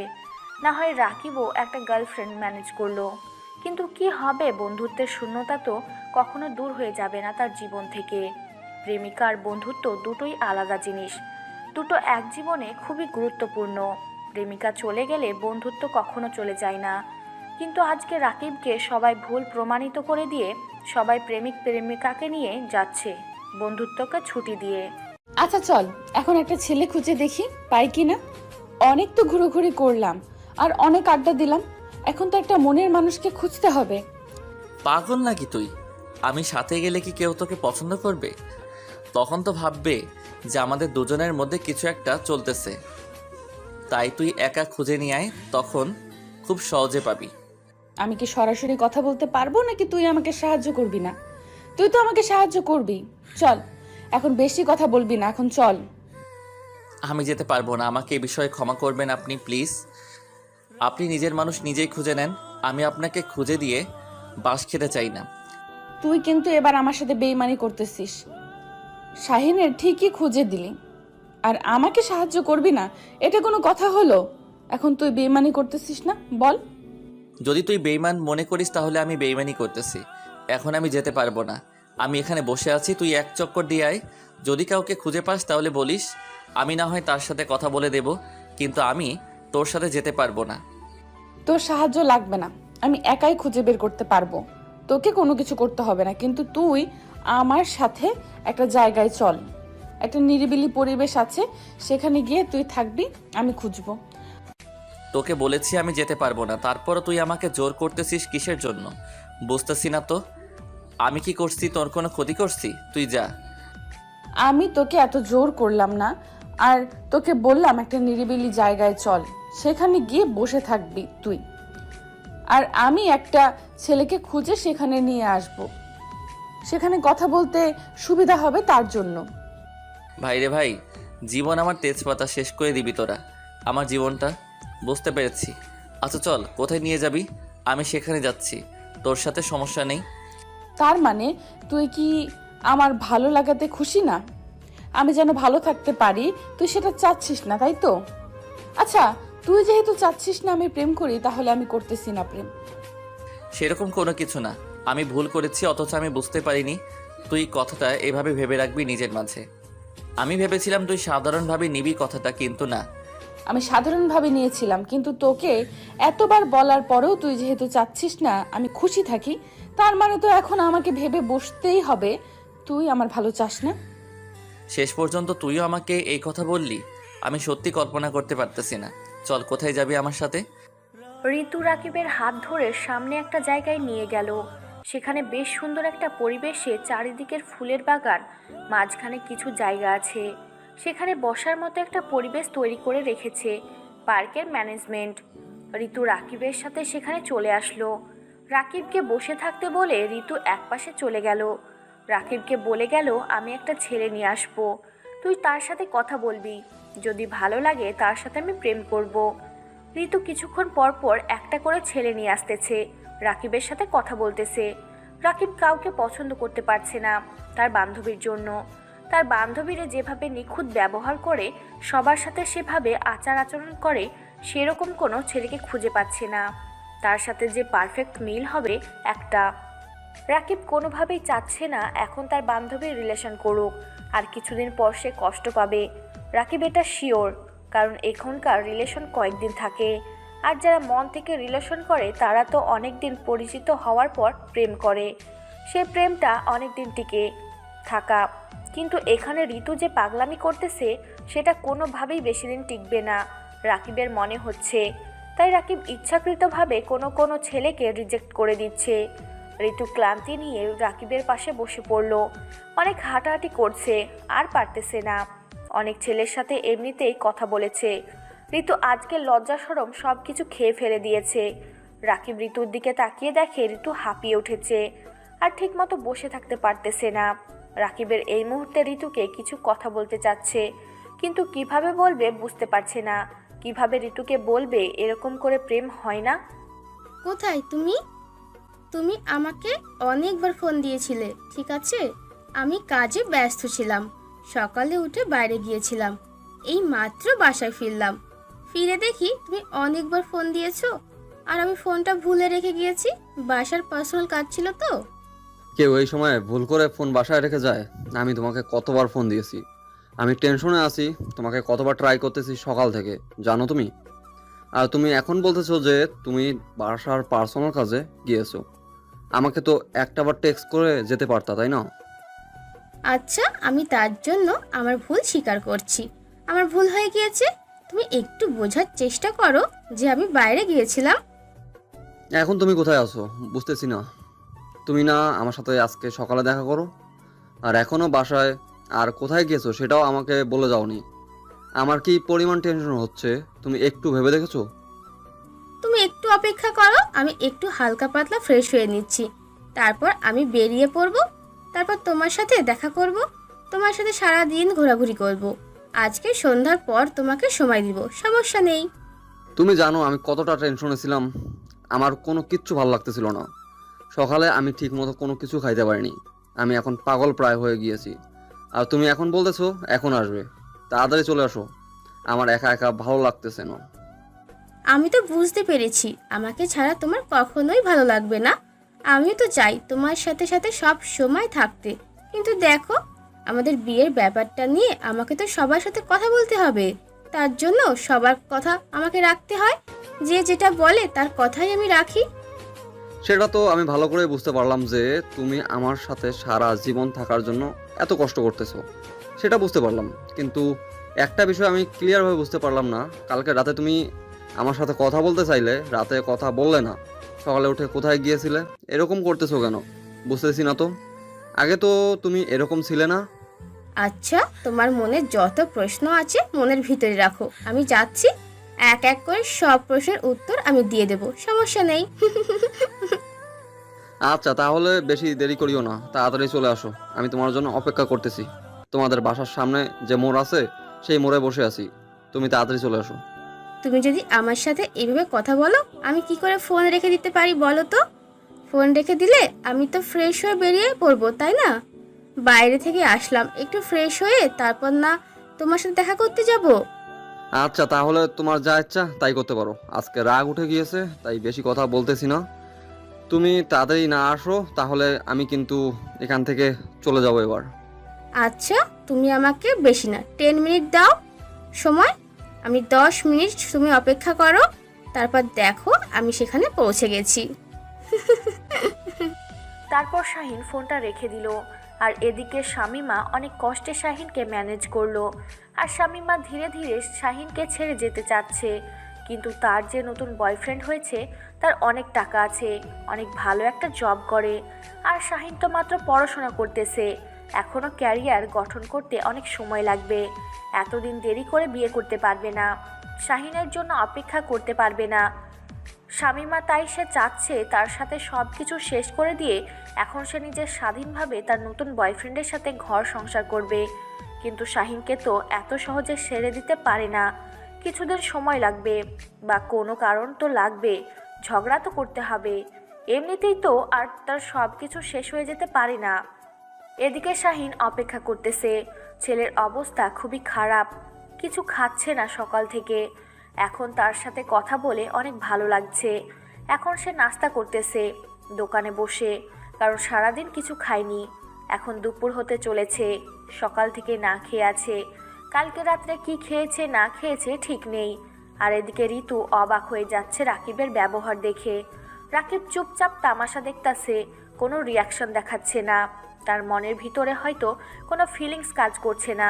না হয় রাকিবও একটা গার্লফ্রেন্ড ম্যানেজ করলো, কিন্তু কি হবে, বন্ধুত্বের শূন্যতা তো কখনো দূর হয়ে যাবে না তার জীবন থেকে। প্রেমিকা আর বন্ধুত্ব দুটোই আলাদা জিনিস, দুটো এক জীবনে খুবই গুরুত্বপূর্ণ। প্রেমিকা চলে গেলে বন্ধুত্ব কখনো চলে যায় না, কিন্তু আজকে রাকিবকে সবাই ভুল প্রমাণিত করে দিয়ে সবাই প্রেমিক প্রেমিকাকে নিয়ে যাচ্ছে বন্ধুত্বকে ছুটি দিয়ে। আচ্ছা চল, এখন একটা ছেলে খুঁজে দেখি পাই কি না। অনেক তো ঘুরোঘুরি করলাম আর অনেক আড্ডা দিলাম, এখন তো একটা মনের মানুষকে খুঁজতে হবে। পাগল নাকি তুই? আমি সাথে গেলে কি কেউ তোকে পছন্দ করবে? তখন তো ভাববে যে আমাদের দুজনের মধ্যে কিছু একটা চলতেছে। তাই তুই একা খুঁজে নিয়ে আয়, তখন খুব সহজে পাবি। আমি কি সরাসরি কথা বলতে পারবো নাকি তুই আমাকে সাহায্য করবি না? তুই তো আমাকে সাহায্য করবি। চল, এখন বেশি কথা বলবি না, এখন চল। আমি যেতে পারবো না, আমাকে এই বিষয়ে ক্ষমা করবেন আপনি প্লিজ। আপনি নিজের মানুষ নিজেই খুঁজে নেন, আমি আপনাকে খুঁজে দিয়ে বাস খেতে চাই না। তুই কিন্তু এবার আমার সাথে বেইমানি করতেছিস। শাহিনের ঠিকই খুঁজে দিলি আর আমাকে সাহায্য করবি না, এটা কোনো কথা হলো? এখন তুই বেইমানি করতেছিস না, বল। যদি তুই বেইমান মনে করিস তাহলে আমি বেইমানি করতেছি। এখন আমি যেতে পারবো না, আমি এখানে বসে আছি, তুই এক চক্কর দিয়ে আয়। যদি কাউকে খুঁজে পাস তাহলে বলিস, আমি না হয় তার সাথে কথা বলে দেব, কিন্তু আমি তোর সাথে যেতে পারবো না। তোর সাহায্য লাগবে না, আমি একাই খুঁজে বের করতে পারবো, তোকে কোনো কিছু করতে হবে না। কিন্তু তুই আমার সাথে একটা জায়গায় চল, একটা নিরিবিলি পরিবেশ আছে, সেখানে গিয়ে তুই থাকবি, আমি খুঁজবো। তোকে বলেছি আমি যেতে পারবো না, তারপরও তুই আমাকে জোর করতেছিস কিসের জন্য বুঝতেছি না তো। আমি কি করছি, তোর কোনো ক্ষতি করছি? তুই যা। আমি তোকে এত জোর করলাম না, আর তোকে বললাম একটা নিরিবিলি জায়গায় চল, সেখানে গিয়ে বসে থাকবি তুই, আর আমি একটা ছেলেকে খুঁজে সেখানে নিয়ে আসব, সেখানে কথা বলতে সুবিধা হবে তার জন্য। ভাই রে ভাই, জীবন আমার তেজপাতা শেষ করে দিবি তোরা আমার জীবনটা। বুঝতে পেরেছি। আচ্ছা চল, কোথায় নিয়ে যাবি? আমি সেখানে যাচ্ছি, তোর সাথে সমস্যা নেই। তার মানে তুই কি আমার ভালো লাগাতে খুশি না? আমি যেন ভালো থাকতে পারি তুই সেটা চাচ্ছিস না, তাই তো? আচ্ছা, তুই যেহেতু চাচ্ছিস না আমি প্রেম করি, তাহলে আমি করতেছি না প্রেম। সেরকম কোনো কিছু না, আমি ভুল করেছি, অথচ আমি বুঝতে পারিনি। তুই কথাটা এভাবে ভেবে রাখবি নিজের মাঝে। আমি ভেবেছিলাম তুই সাধারণভাবে নিবি কথাটা, কিন্তু না, আমি সাধারণভাবে নিয়েছিলাম, কিন্তু তোকে এতবার বলার পরেও তুই যেহেতু চাচ্ছিস না আমি খুশি থাকি, তার মানে তো এখন আমাকে ভেবে বসতেই হবে তুই আমার ভালো চাস না। শেষ পর্যন্ত তুইও আমাকে এই কথা বললি। আমি সত্যি কল্পনা করতে পারতেছি না। চল, কোথায় যাবি আমার সাথে? ঋতু রাকিবের হাত ধরে সামনে একটা জায়গায় নিয়ে গেল। সেখানে বেশ সুন্দর একটা পরিবেশে, চারিদিকের ফুলের বাগান, মাঝখানে কিছু জায়গা আছে। সেখানে বসার মতো একটা পরিবেশ তৈরি করে রেখেছে পার্কের ম্যানেজমেন্ট। ঋতু রাকিবের সাথে সেখানে চলে আসলো। রাকিবকে বসে থাকতে বলে ঋতু একপাশে চলে গেল। রাকিবকে বলে গেল, আমি একটা ছেলে নিয়ে আসবো, তুই তার সাথে কথা বলবি, যদি ভালো লাগে তার সাথে আমি প্রেম করব। ঋতু কিছুক্ষণ পর পর একটা করে ছেলে নিয়ে আসতেছে, রাকিবের সাথে কথা বলতেছে। রাকিব কাউকে পছন্দ করতে পারছে না তার বান্ধবীর জন্য। তার বান্ধবীরা যেভাবে নিখুঁত ব্যবহার করে, সবার সাথে সেভাবে আচার আচরণ করে, সেরকম কোনো ছেলেকে খুঁজে পাচ্ছে না তার সাথে যে পারফেক্ট মিল হবে একটা। রাকিব কোনোভাবেই চাচ্ছে না এখন তার বান্ধবীর রিলেশন করুক, আর কিছুদিন পর সে কষ্ট পাবে। রাকিব এটা শিওর, কারণ এখনকার রিলেশন কয়েকদিন থাকে, আর যারা মন থেকে রিলেশন করে তারা তো অনেক দিন পরিচিত হওয়ার পর প্রেম করে, সে প্রেমটা অনেক দিন টিকে থাকা। কিন্তু এখানে ঋতু যে পাগলামি করতেছে সেটা কোনোভাবেই বেশি দিন টিকবে না রাকিবের মনে হচ্ছে। তাই রাকিব ইচ্ছাকৃতভাবে কোনো কোনো ছেলেকে রিজেক্ট করে দিচ্ছে। ঋতু ক্লান্তি নিয়ে রাকিবের পাশে বসে পড়ল। অনেক হাঁটাহাঁটি করছে, আর পারতেছে না। অনেক ছেলের সাথে এমনিতেই কথা বলেছে। ঋতু আজকে লজ্জা শরম সব কিছু খেয়ে ফেলে দিয়েছে। রাকিব ঋতুর দিকে তাকিয়ে দেখে ঋতু হাঁপিয়ে উঠেছে, আর ঠিকমতো বসে থাকতে পারতেছে না। রাকিবের এই মুহূর্তে ঋতুকে কিছু কথা বলতে চাচ্ছে, কিন্তু কিভাবে বলবে বুঝতে পারছে না। কিভাবে ঋতুকে বলবে এরকম করে প্রেম হয় না। কোথায় তুমি? তুমি আমাকে অনেকবার ফোন দিয়েছিলে, ঠিক আছে? আমি কাজে ব্যস্ত ছিলাম, সকালে উঠে বাইরে গিয়েছিলাম, এই মাত্র বাসায় ফিরলাম। ফিরে দেখি তুমি অনেকবার ফোন দিয়েছো, আর আমি ফোনটা ভুলে রেখে গিয়েছি, বাসার পার্সোনাল কাজ ছিল তো। কেউ এই সময় ভুল করে ফোন বাসায় রেখে যায়? আমি তোমাকে কতবার ফোন দিয়েছি, আমি টেনশনে আছি, তোমাকে কতবার ট্রাই করতেছি সকাল থেকে, জানো তুমি? আর তুমি এখন বলতেছো যে তুমি বাসার পার্সোনাল কাজে গিয়েছো। আমাকে তো একটাবার টেক্সট করে যেতে পারতা, তাই না? আচ্ছা, আমি তার জন্য আমার ভুল স্বীকার করছি, আমার ভুল হয়ে গিয়েছে। তুমি একটু বোঝার চেষ্টা করো যে আমি বাইরে গিয়েছিলাম। এখন তুমি কোথায় আছো বুঝতেছি না। তুমি না আমার সাথে আজকে সকালে দেখা করো, আর এখনো বাসায়, আর কোথায় গিয়েছো সেটাও আমাকে বলে যাওনি। আমার কি পরিমাণ টেনশন হচ্ছে তুমি একটু ভেবে দেখেছো? তুমি একটু অপেক্ষা করো, আমি একটু হালকা পাতলা ফ্রেশ হয়ে নিচ্ছি, তারপর আমি বেরিয়ে পড়ব। তারপর তোমার সাথে দেখা করব, তোমার সাথে সারা দিন ঘোরাঘুরি করব। আজকে সন্ধ্যার পর তোমাকে সময় দিব, সমস্যা নেই। তুমি জানো আমি কতটা টেনশনে ছিলাম, আমার কোনো কিচ্ছু ভালো লাগতেছিল না। সকালে আমি ঠিক মতো কোনো কিছু খাইতে পারিনি, আমি এখন পাগল প্রায় হয়ে গিয়েছি। আর তুমি এখন বলতেছো এখন আসবে, তাড়াতাড়ি চলে আসো, আমার একা একা ভালো লাগতেছে না। আমি তো বুঝতে পেরেছি আমাকে ছাড়া তোমার কখনোই ভালো লাগবে না। আমিও তো চাই তোমার সাথে সাথে সব সময় থাকতে, কিন্তু দেখো আমাদের বিয়ের ব্যাপারটা নিয়ে আমাকে তো সবার সাথে কথা বলতে হবে, তার জন্য সবার কথা আমাকে রাখতে হয়। যে যেটা বলে তার কথাই আমি রাখি। সেটা তো আমি ভালো করে বুঝতে পারলাম যে তুমি আমার সাথে সারা জীবন থাকার জন্য এত কষ্ট করতেছো, সেটা বুঝতে পারলাম। কিন্তু একটা বিষয় আমি ক্লিয়ারভাবে বুঝতে পারলাম না, কালকে রাতে তুমি আমার সাথে কথা বলতে চাইলে রাতে কথা বললে না, সকালে উঠে কোথায় গিয়েছিলে, এরকম করতেছো কেন বুঝতেছি না তো। আগে তো তুমি এরকম ছিলে না। আচ্ছা, তোমার মনে যত প্রশ্ন আছে মনের ভিতরে রাখো, আমি যাচ্ছি, এক এক করে সব প্রশ্নের উত্তর আমি দিয়ে দেব, সমস্যা নেই। আচ্ছা তাহলে বেশি দেরি করিও না, তাড়াতাড়ি চলে আসো, আমি তোমার জন্য অপেক্ষা করতেছি। তোমাদের বাসার সামনে যে মোড় আছে সেই মোড়ে বসে আছি, তুমি তাড়াতাড়ি চলে আসো। তুমি যদি আমার সাথে এইভাবে কথা বলো, আমি কি করে ফোন রেখে দিতে পারি বলো তো? ফোন রেখে দিলে আমি তো ফ্রেশ হয়ে বেরিয়ে পড়বো, তাই না? বাইরে থেকে আসলাম, একটু ফ্রেশ হয়ে তারপর না তোমার সাথে দেখা করতে যাব। আচ্ছা তাহলে তোমার যা ইচ্ছা তাই করতে পারো, আজকে রাগ উঠে গিয়েছে তাই বেশি কথা বলতেছি না। তুমি তাড়াতাড়ি না আসো তাহলে আমি কিন্তু এখান থেকে চলে যাবো এবার। আচ্ছা, তুমি আমাকে বেশি না 10 মিনিট দাও সময়, আমি 10 মিনিট তুমি অপেক্ষা করো, তারপর দেখো আমি সেখানে পৌঁছে গেছি। তারপর শাহিন ফোনটা রেখে দিল। আর এদিকে শামীমা অনেক কষ্টে শাহিনকে ম্যানেজ করলো। আর শামীমা ধীরে ধীরে শাহিনকে ছেড়ে যেতে চাচ্ছে, কিন্তু তার যে নতুন বয়ফ্রেন্ড হয়েছে তার অনেক টাকা আছে, অনেক ভালো একটা জব করে। আর শাহিন তো মাত্র পড়াশোনা করতেছে, এখনও ক্যারিয়ার গঠন করতে অনেক সময় লাগবে। এতদিন দেরি করে বিয়ে করতে পারবে না, শাহিনের জন্য অপেক্ষা করতে পারবে না। শামীমা তাই সে চাচ্ছে তার সাথে সব কিছু শেষ করে দিয়ে এখন সে নিজের স্বাধীনভাবে তার নতুন বয়ফ্রেন্ডের সাথে ঘর সংসার করবে। কিন্তু শাহিনকে তো এত সহজে ছেড়ে দিতে পারে না, কিছুদিন সময় লাগবে, বা কোনো কারণ তো লাগবে, ঝগড়া তো করতে হবে। এমনিতেই তো আর তার সব কিছু শেষ হয়ে যেতে পারে না। এদিকে শাহিন অপেক্ষা করতেছে। ছেলের অবস্থা খুবই খারাপ, কিছু খাচ্ছে না সকাল থেকে। এখন তার সাথে কথা বলে অনেক ভালো লাগছে। এখন সে নাস্তা করতেছে দোকানে বসে, কারণ সারাদিন কিছু খায়নি। এখন দুপুর হতে চলেছে, সকাল থেকে না খেয়ে আছে। কালকে রাত্রে কি খেয়েছে না খেয়েছে ঠিক নেই। আর এদিকে ঋতু অবাক হয়ে যাচ্ছে রাকিবের ব্যবহার দেখে। রাকিব চুপচাপ তামাশা দেখতাছে, কোনো রিয়াকশন দেখাচ্ছে না। তার মনের ভিতরে হয়তো কোনো ফিলিংস কাজ করছে না।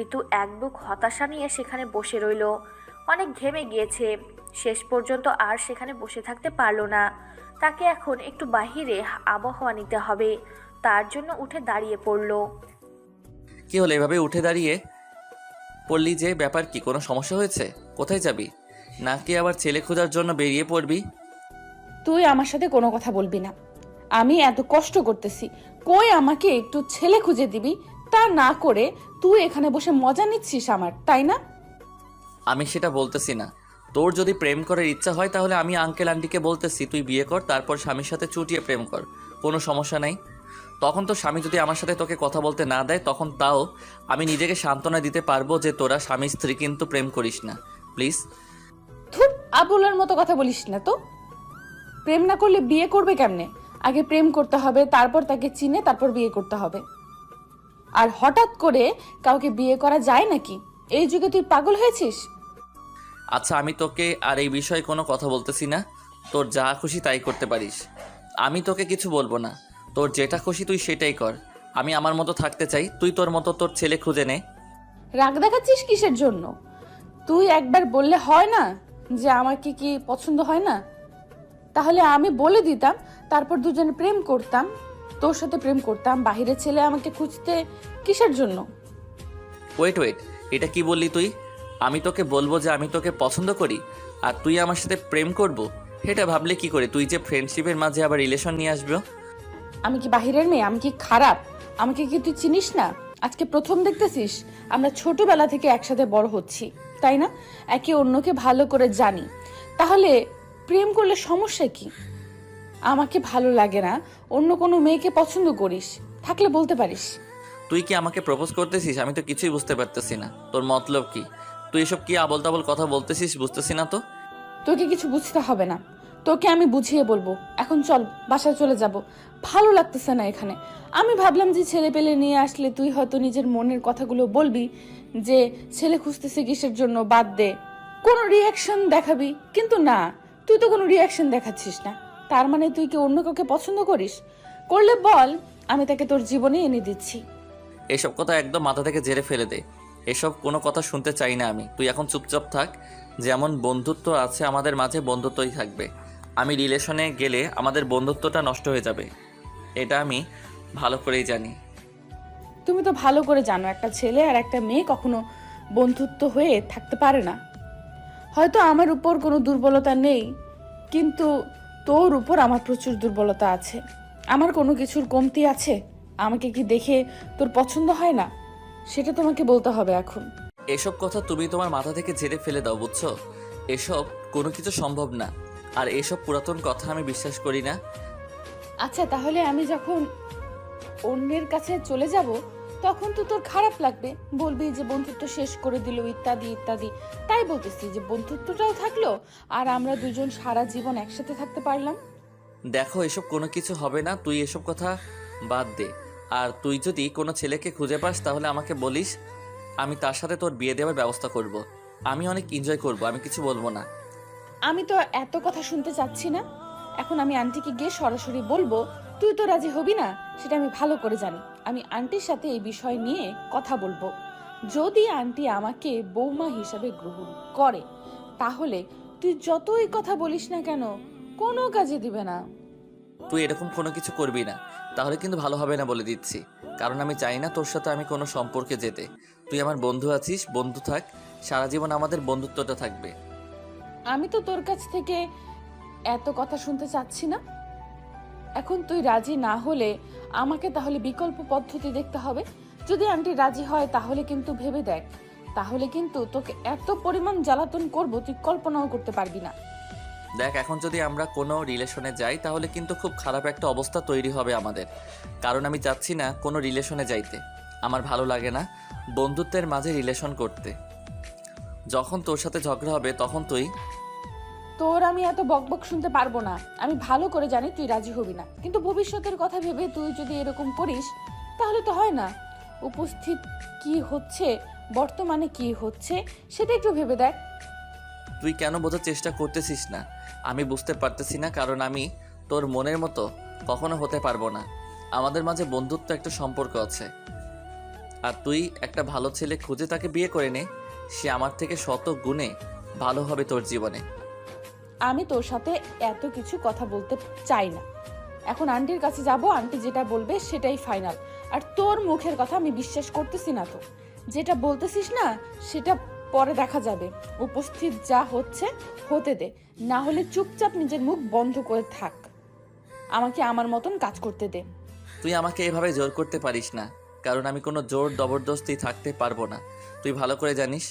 ঋতু এক বুক হতাশা নিয়ে সেখানে বসে রইল। অনেক ঘেমে গিয়েছে, শেষ পর্যন্ত আর সেখানে বসে থাকতে পারলো না। তাকে এখন একটু বাহিরে আবহাওয়া নিতে হবে। তার জন্য উঠে দাঁড়িয়ে পড়ল। কি হলো এভাবে উঠে দাঁড়িয়ে পড়লি যে? ব্যাপার কি, কোনো সমস্যা হয়েছে? কোথায় যাবি? নাকি আবার ছেলে খোঁজার জন্য বেরিয়ে পড়বি? তুই আমার সাথে কোনো কথা বলবি না। আমি এত কষ্ট করতেছি, কই আমাকে একটু ছেলে খুঁজে দিবি, তা না করে তুই এখানে বসে মজা নিচ্ছিস আমার, তাই না? আমি সেটা বলতেছি না। তোর যদি প্রেম করার ইচ্ছা হয় তাহলে আমি আঙ্কেল আন্টিকে বলতেছি তুই বিয়ে কর, তারপর স্বামীর সাথে চুটিয়ে প্রেম কর, কোনো সমস্যা নাই। তখন তো স্বামী যদি আমার সাথে তোকে কথা বলতে না দেয়, তখন তাও আমি নিজেকে সান্ত্বনা দিতে পারবো যে তোরা স্বামী স্ত্রী কিন্তু প্রেম করিস না, প্লিজ। ধুপ, আবুলের মতো কথা বলিস না তো। প্রেম না করলে বিয়ে করবে কেমনে? আগে প্রেম করতে হবে, তারপর তাকে চিনে তারপর বিয়ে করতে হবে। আর হঠাৎ করে কাউকে বিয়ে করা যায় নাকি? এই যুগে তুই পাগল হয়েছিস? আচ্ছা, আমি তোকে আর এই বিষয়ে কোনো কথা বলতেছি না। তোর যা খুশি তাই করতে পারিস, আমি তোকে কিছু বলবো না। তোর যেটা খুশি তুই সেটাই কর। আমি আমার মতো থাকতে চাই, তুই তোর মতো তোর ছেলে খুঁজে নে। রাগ দেখাচ্ছিস কিসের জন্য? তুই একবার বললে হয় না যে আমাকে কি পছন্দ হয় না? তাহলে আমি বলে দিতাম, তারপর দুজনে প্রেম করতাম, তোর সাথে প্রেম করতাম। বাহিরের ছেলে আমাকে খুঁজতে কিসের জন্য? ওয়েট ওয়েট, এটা কি বললি তুই? আমি তোকে বলবো যে আমি তোকে পছন্দ করি, আর তুই আমার সাথে প্রেম করব? এটা ভাবলে কি করে তুই যে ফ্রেন্ডশিপের মাঝে আবার রিলেশন নিয়ে আসবে? আমি কি বাহিরের মেয়ে? আমি কি খারাপ? আমাকে কি তুই চিনিস না? আজকে প্রথম দেখতেছিস? আমরা ছোটবেলা থেকে একসাথে বড় হচ্ছি, তাই না? একে অন্যকে ভালো করে জানি। তাহলে প্রেম করলে সমস্যা কি? আমাকে ভালো লাগে না, অন্য কোনো মেয়েকে পছন্দ করিস, থাকলে বলতে পারিস। তুই কি আমাকে প্রপোজ করতেছিস? আমি তো কিছুই বুঝতে পারতেছি না, তোর মতলব কি? তুই এসব কি আবল তাবল কথা বলতেছিস? বুঝতেছি না তো। তোকে কিছু বুঝতে হবে না, তোকে আমি বুঝিয়ে বলবো। এখন চল, বাসায় চলে যাব। ভালো লাগতেছে না এখানে। আমি ভাবলাম যে ছেলে পেলে নিয়ে আসলে তুই হয়তো নিজের মনের কথাগুলো বলবি, যে ছেলে খুঁজতেছে কিসের জন্য, বাদ দে, কোনো রিয়াকশন দেখাবি। কিন্তু না, তুই তো কোনো রিয়াকশন দেখাচ্ছিস না। তার মানে তুই কি অন্য কাউকে পছন্দ করিস? করলে বল, আমি তাকে তোর জীবনে এনে দিচ্ছি। এসব কথা একদম মাথা থেকে ঝেড়ে ফেলে দে। এসব কোনো কথা শুনতে চাই না আমি। তুই এখন চুপচাপ থাক। যেমন বন্ধুত্ব আছে আমাদের মাঝে, বন্ধুত্বই থাকবে। আমি রিলেশনে গেলে আমাদের বন্ধুত্বটা নষ্ট হয়ে যাবে, এটা আমি ভালো করেই জানি। তুমি তো ভালো করে জানো একটা ছেলে আর একটা মেয়ে কখনো বন্ধুত্ব হয়ে থাকতে পারে না। হয়তো আমার উপর কোনো দুর্বলতা নেই, কিন্তু তোর উপর আমার প্রচুর দুর্বলতা আছে। আমার কোনো কিছুর কমতি আছে? আমাকে কি দেখে তোর পছন্দ হয় না? সেটা তোমাকে বলতে হবে এখন। এসব কথা তুমি তোমার মাথা থেকে ঝেড়ে ফেলে দাও, বুঝছো? এসব কোনো কিছু সম্ভব না, আর এসব পুরাতন কথা আমি বিশ্বাস করি না। আচ্ছা, তাহলে আমি যখন অন্যের কাছে চলে যাব তখন তো তোর খারাপ লাগবে, বলবি যে বন্ধুত্ব শেষ করে দিল, ইত্যাদি ইত্যাদি। তাই বলতেছি যে বন্ধুত্বটাও থাকলো আর আমরা দুজন সারা জীবন একসাথে থাকতে পারলাম। দেখো, এসব কোনো কিছু হবে না, তুই এসব কথা বাদ দে। আর তুই যদি কোনো ছেলেকে খুঁজে পাস তাহলে আমাকে বলিস, আমি তার সাথে তোর বিয়ে দেওয়ার ব্যবস্থা করব। আমি অনেক এনজয় করব, আমি কিছু বলবো না। আমি তো এত কথা শুনতে চাচ্ছি না। এখন আমি আন্টিকে গিয়ে সরাসরি বলবো তুই তো রাজি হবি না, সেটা আমি ভালো করে জানি। আমি আন্টির সাথে এই বিষয় নিয়ে কথা বলবো। যদি আন্টি আমাকে বৌমা হিসাবে গ্রহণ করে তাহলে তুই যতই কথা বলিস না কেন কোনো কাজে দিবে না। তুই এরকম কোনো কিছু করবি না, তাহলে কিন্তু ভালো হবে না বলে দিচ্ছি। কারণ আমি চাই না তোর সাথে আমি কোনো সম্পর্কে যেতে। তুই আমার বন্ধু আছিস, বন্ধু থাক, সারা জীবন আমাদের বন্ধুত্বটা থাকবে। আমি তো তোর কাছ থেকে এত কথা শুনতে চাচ্ছি না। এখন তুই রাজি না হলে আমাকে তাহলে বিকল্প পদ্ধতি দেখতে হবে। যদি আন্টি রাজি হয় তাহলে কিন্তু ভেবে দেখ, তাহলে কিন্তু তোকে এত পরিমাণ জ্বালাতন করবো তুই কল্পনাও করতে পারবি না। দেখ, এখন যদি আমরা কোনো রিলেশনে যাই তাহলে কিন্তু খুব খারাপ একটা অবস্থা তৈরি হবে আমাদের। কারণ আমি চাচ্ছি না কোনো রিলেশনে যাইতে। আমার ভালো লাগে না বন্ধুত্বের মাঝে রিলেশন করতে। যখন তোর সাথে ঝগড়া হবে তখন তুই তোর আমি এত বকবক শুনতে পারবো না। আমি ভালো করে জানি তুই রাজি হবি না, কিন্তু ভবিষ্যতের কথা ভেবে তুই যদি এরকম করিস তাহলে তো হয় না। উপস্থিত কি হচ্ছে, বর্তমানে কি হচ্ছে সেটা একটু ভেবে দেখ। তুই কেন বোঝার চেষ্টা করতেছিস না? আমি বুঝতে পারতেছি না, কারণ আমি তোর মনের মতো কখনো হতে পারবো না। আমাদের মাঝে বন্ধুত্ব একটা সম্পর্ক আছে। আর তুই একটা ভালো ছেলে খুঁজে তাকে বিয়ে করে নে, সে আমার থেকে শত গুণে ভালো হবে তোর জীবনে। আমি তোর সাথে এত কিছু কথা বলতে চাই না। এখন আন্টির কাছে যাব, আন্টি যেটা বলবে সেটাই ফাইনাল। আর তোর মুখের কথা আমি বিশ্বাস করতেছি না। তো যেটা বলতেছিস না সেটা পরে দেখা যাবে। উপস্থিত যা হচ্ছে হতে দে, না হলে চুপচাপ নিজের মুখ বন্ধ করে থাক, আমাকে আমার মতন কাজ করতে দে। তুই আমাকে এভাবে জোর করতে পারিস না, কারণ আমি কোনো জোর জবরদস্তি থাকতে পারবো না, তুই ভালো করে জানিস।